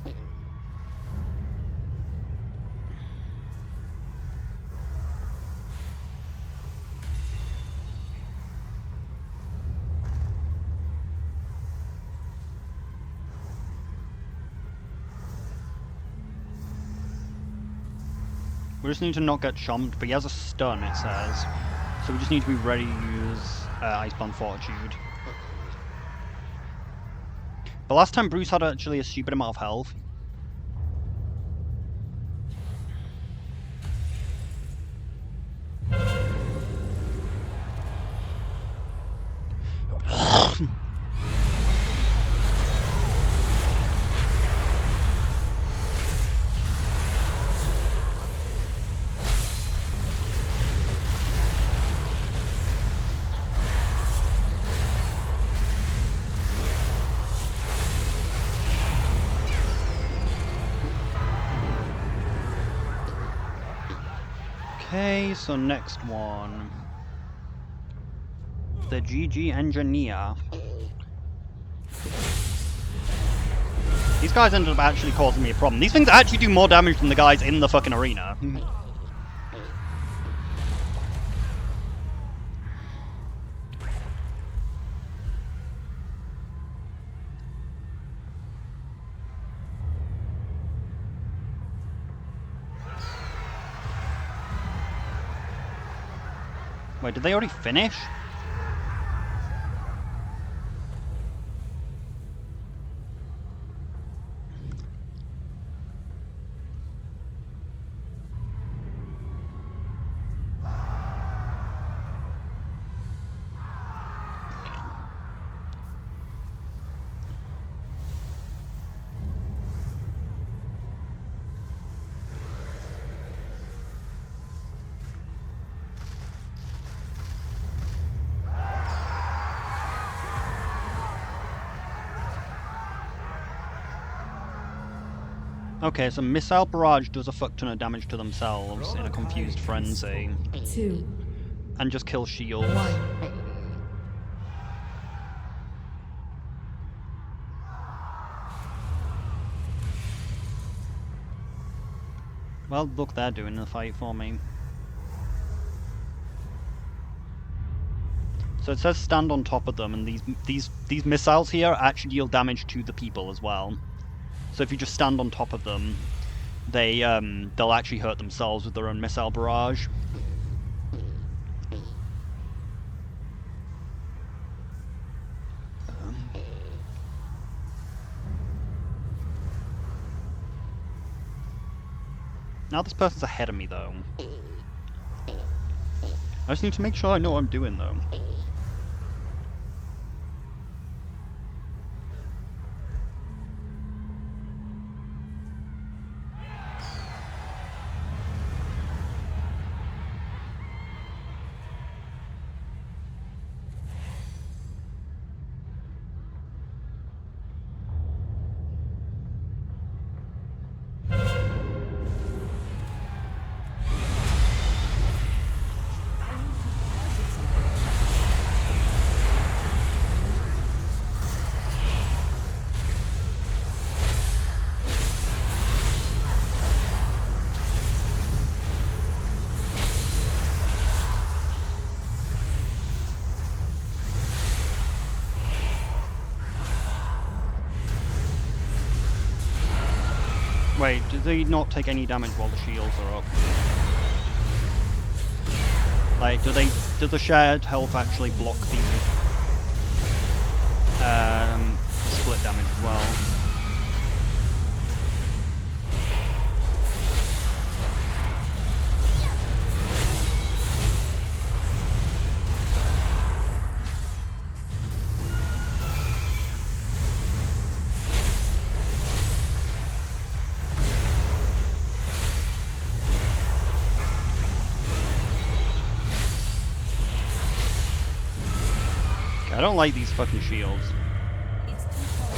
Speaker 1: We just need to not get chomped, but he has a stun, it says. So we just need to be ready to use Icebound Fortitude. But last time Bruce had actually a stupid amount of health. Okay, so next one. The GG Engineer. These guys ended up actually causing me a problem. These things actually do more damage than the guys in the fucking arena. Wait, did they already finish? Okay, so Missile Barrage does a fuck ton of damage to themselves in a confused frenzy.
Speaker 2: 2,
Speaker 1: And just kill shields.
Speaker 2: 1.
Speaker 1: Well, look, they're doing the fight for me. So it says stand on top of them, and these missiles here actually deal damage to the people as well. So if you just stand on top of them, they'll actually hurt themselves with their own missile barrage. Now this person's ahead of me, though. I just need to make sure I know what I'm doing, though. Wait, do they not take any damage while the shields are up? Like, does the shared health actually block the split damage as well? I don't like these fucking shields.
Speaker 2: It's too far.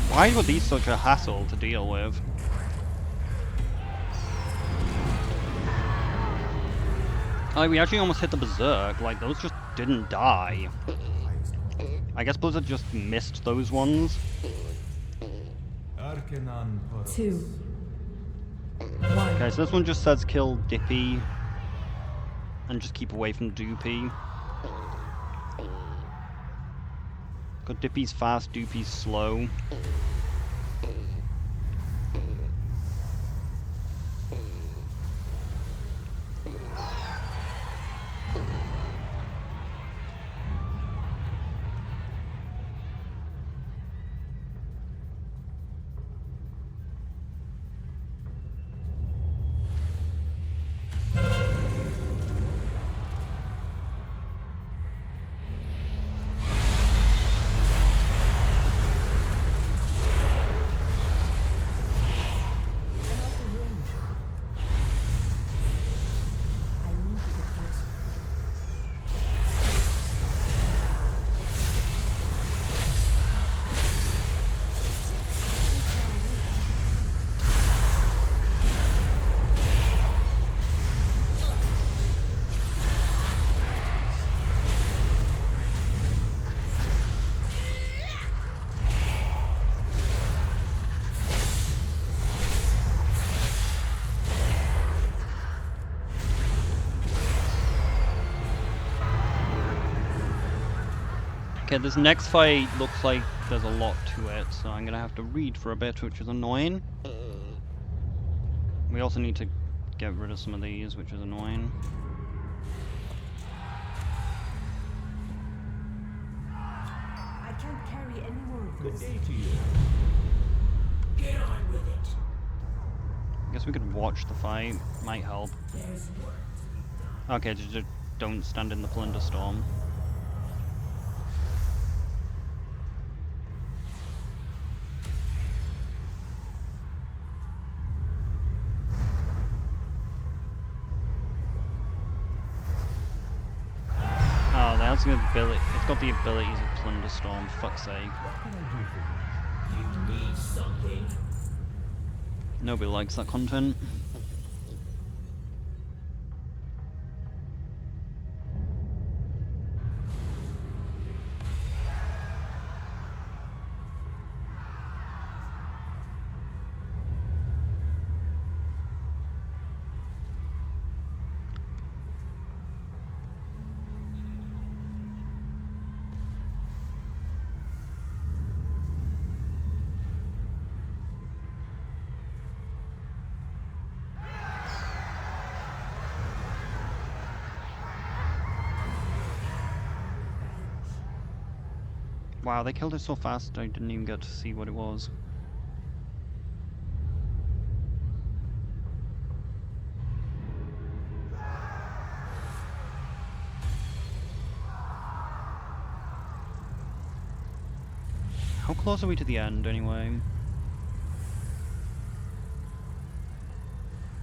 Speaker 1: Why were these such a hassle to deal with? Like, we actually almost hit the berserk, like those just didn't die. I guess Blizzard just missed those ones.
Speaker 5: Arcanon Poros.
Speaker 2: 2, 1.
Speaker 1: Okay, so this one just says kill Dippy and just keep away from Doopy. Got Dippy's fast, Doopy's slow. Okay, this next fight looks like there's a lot to it, so I'm gonna have to read for a bit, which is annoying. We also need to get rid of some of these, which is annoying.
Speaker 2: I can't carry any more of
Speaker 5: Good
Speaker 2: those.
Speaker 5: day to you.
Speaker 3: Get on with it.
Speaker 1: I guess we could watch the fight, might help.
Speaker 3: There's work to be done.
Speaker 1: Okay, just don't stand in the plunder storm. Oh, that's the ability. It's got the abilities of plunder storm. Fuck's sake.
Speaker 5: What can I do for you?
Speaker 3: You need something.
Speaker 1: Nobody likes that content. Wow, they killed it so fast I didn't even get to see what it was. How close are we to the end, anyway?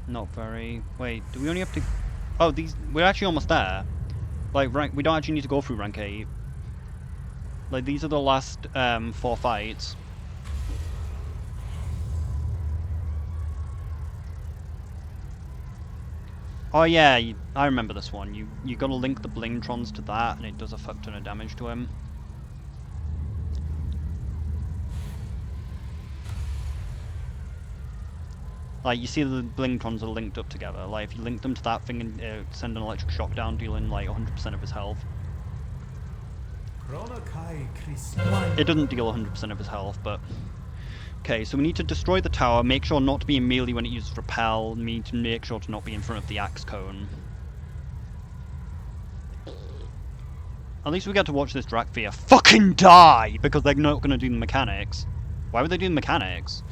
Speaker 1: Not very. Wait, do we only have to... Oh, we're actually almost there. Like, we don't actually need to go through rank 8. Like, these are the last 4 fights. Oh yeah, I remember this one. You gotta link the Blingtrons to that, and it does a fuck ton of damage to him. Like, you see the Blingtrons are linked up together. Like, if you link them to that thing and send an electric shock down, dealing like 100% of his health. It doesn't deal 100% of his health, but... Okay, so we need to destroy the tower, make sure not to be in melee when it uses repel, and we need to make sure to not be in front of the axe cone. At least we get to watch this Drakthea fucking die, because they're not going to do the mechanics. Why would they do the mechanics?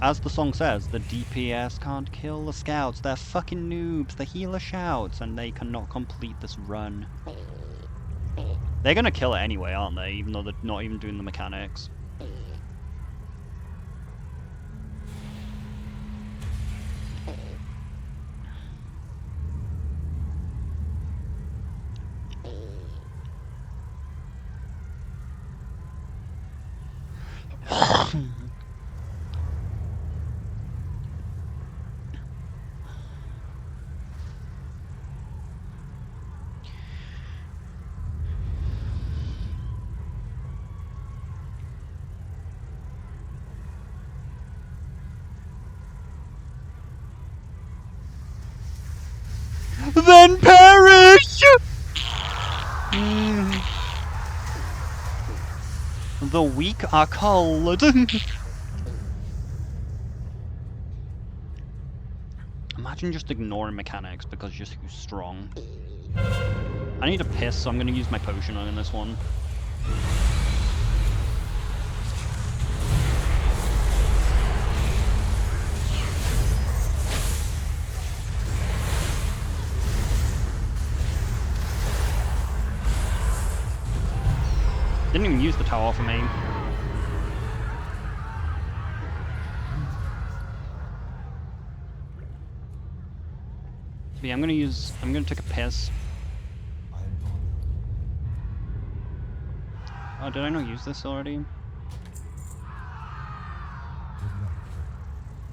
Speaker 1: As the song says, the DPS can't kill the scouts, they're fucking noobs, the healer shouts, and they cannot complete this run. They're gonna kill it anyway, aren't they, even though they're not even doing the mechanics. Then perish! The weak are cold. Imagine just ignoring mechanics because you're too strong. I need a piss, so I'm going to use my potion on this one. Didn't even use the tower for me. So yeah, I'm gonna take a piss. Oh, did I not use this already?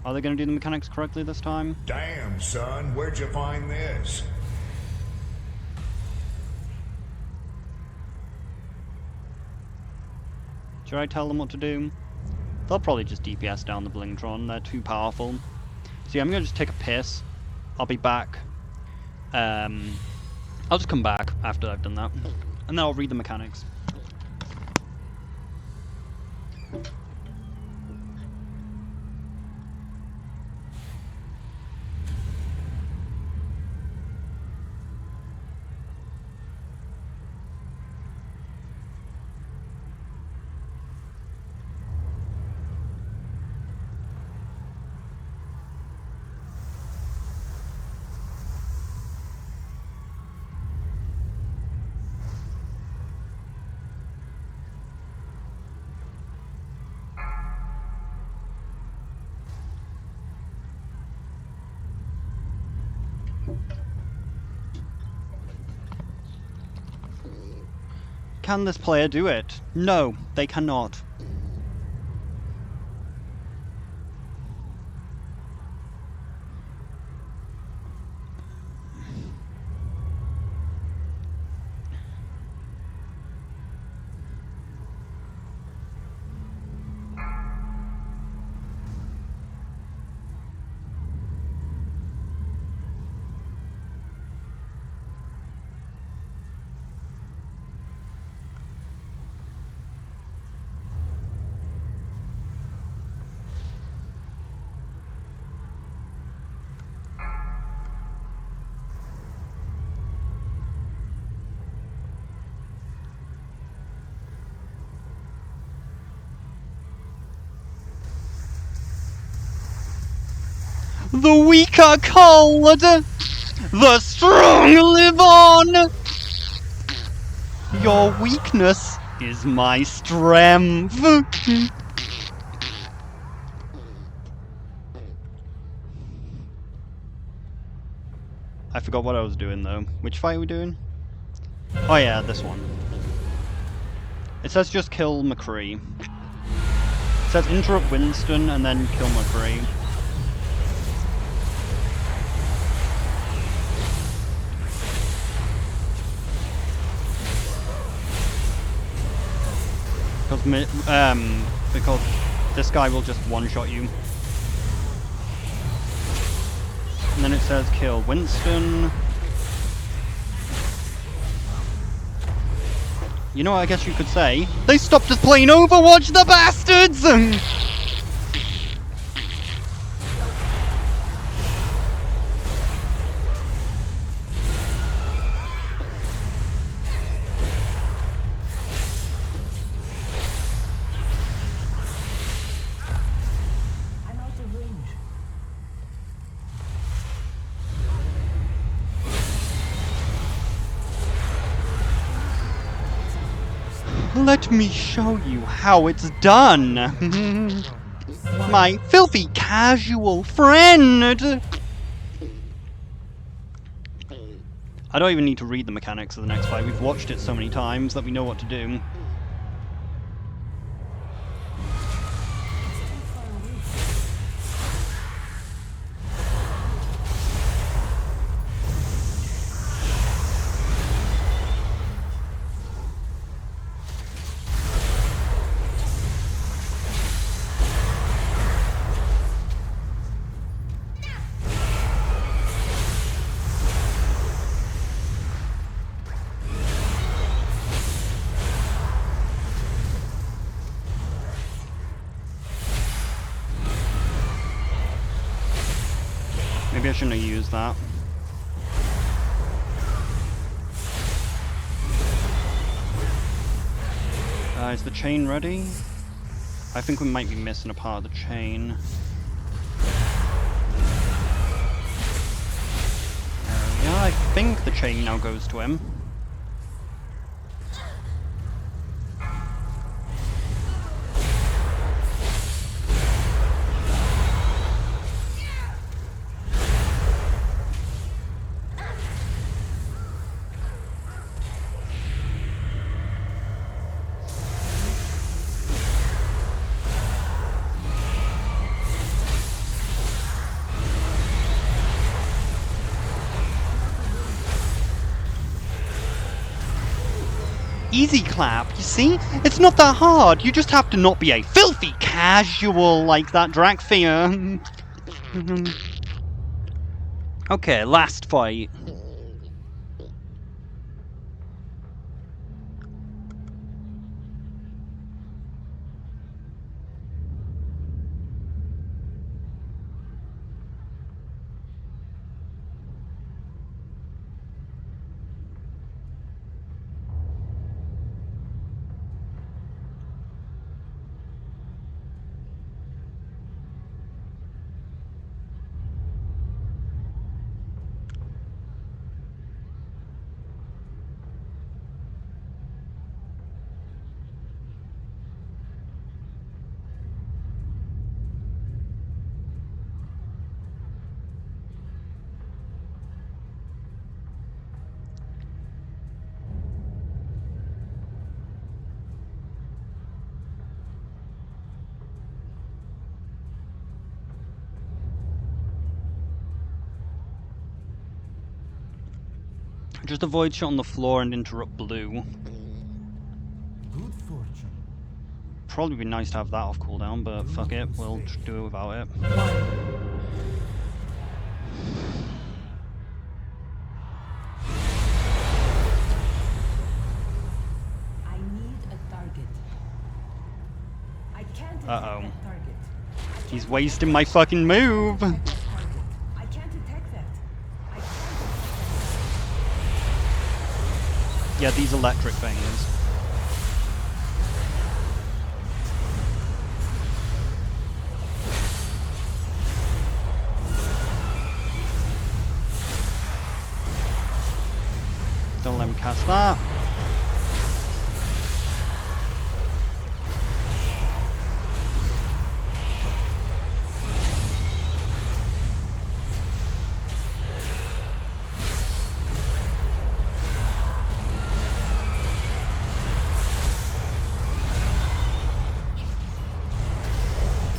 Speaker 1: Are they gonna do the mechanics correctly this time?
Speaker 6: Damn, son, where'd you find this?
Speaker 1: Should I tell them what to do? They'll probably just DPS down the Blingtron, they're too powerful. So yeah, I'm gonna just take a piss. I'll be back. I'll just come back after I've done that. And then I'll read the mechanics. Can this player do it? No, they cannot. The weak are cold, the strong live on. Your weakness is my strength. I forgot what I was doing though. Which fight are we doing? Oh yeah, this one. It says just kill McCree. It says interrupt Winston and then kill McCree. Because this guy will just one-shot you. And then it says kill Winston. You know what I guess you could say? They stopped us playing Overwatch, the bastards!
Speaker 2: I'm out of range.
Speaker 1: Let me show you how it's done! My filthy casual friend! I don't even need to read the mechanics of the next fight. We've watched it so many times that we know what to do. Maybe I shouldn't have used that. Is the chain ready? I think we might be missing a part of the chain. Yeah, I think the chain now goes to him. Easy clap, you see? It's not that hard, you just have to not be a filthy casual like that Drakthea. Okay, last fight. Just avoid shot on the floor and interrupt blue.
Speaker 5: Good fortune.
Speaker 1: Probably be nice to have that off cooldown, but fuck it, we'll do it without it.
Speaker 2: I need a target. I can't attack
Speaker 1: Uh-oh.
Speaker 2: that target.
Speaker 1: He's wasting my fucking move!
Speaker 2: I can't attack that. I can't.
Speaker 1: Yeah, these electric things. Don't let him cast that.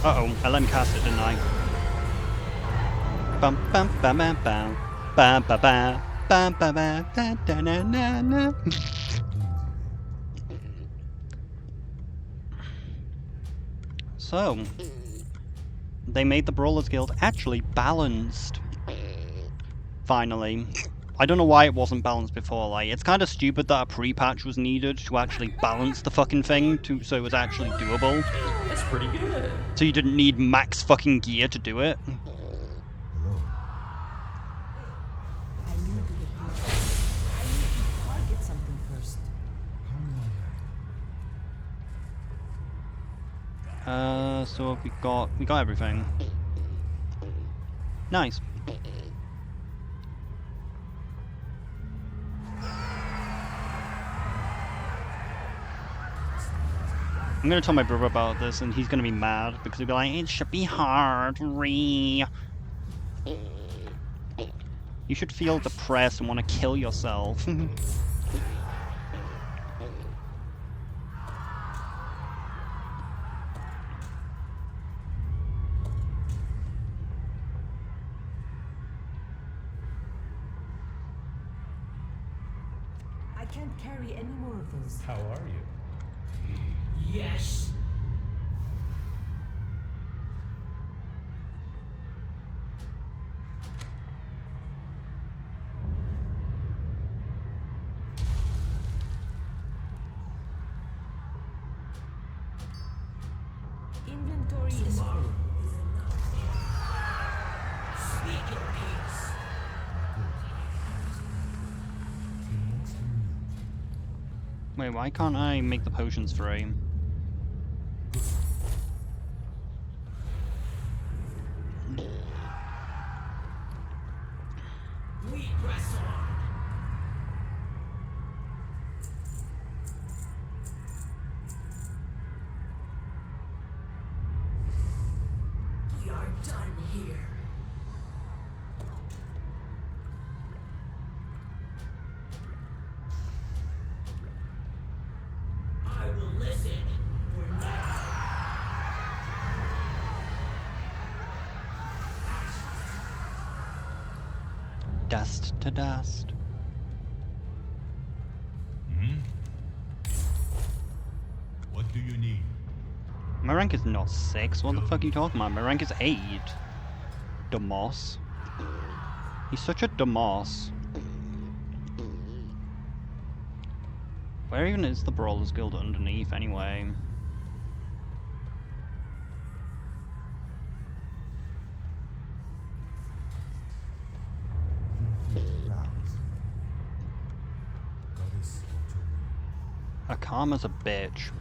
Speaker 1: Uh-oh, I let him cast it, didn't I? Bum bum bum bum bum. Bum ba ba. Bum ba ba. Da da na na na. So, they made the Brawlers Guild actually balanced. Finally. I don't know why it wasn't balanced before, like, it's kind of stupid that a pre-patch was needed to actually balance the fucking thing, so it was actually doable.
Speaker 7: It's pretty good.
Speaker 1: So you didn't need max fucking gear to do it.
Speaker 2: I need to target something first.
Speaker 1: So we got everything. Nice. I'm gonna tell my brother about this, and he's gonna be mad because he'll be like, "It should be hard, Ree. You should feel depressed and want to kill yourself."
Speaker 2: I can't carry any more of those.
Speaker 5: How are you?
Speaker 3: Yes.
Speaker 2: Inventory is full.
Speaker 3: Speak in peace.
Speaker 1: Wait, why can't I make the potions free?
Speaker 3: We press on. We are done here. I will listen for now.
Speaker 1: Dust to dust.
Speaker 5: What do you need?
Speaker 1: My rank is not 6, what the fuck are you talking about? My rank is 8. Dumbass. He's such a dumbass. Where even is the Brawlers Guild underneath, anyway? Akama's a bitch.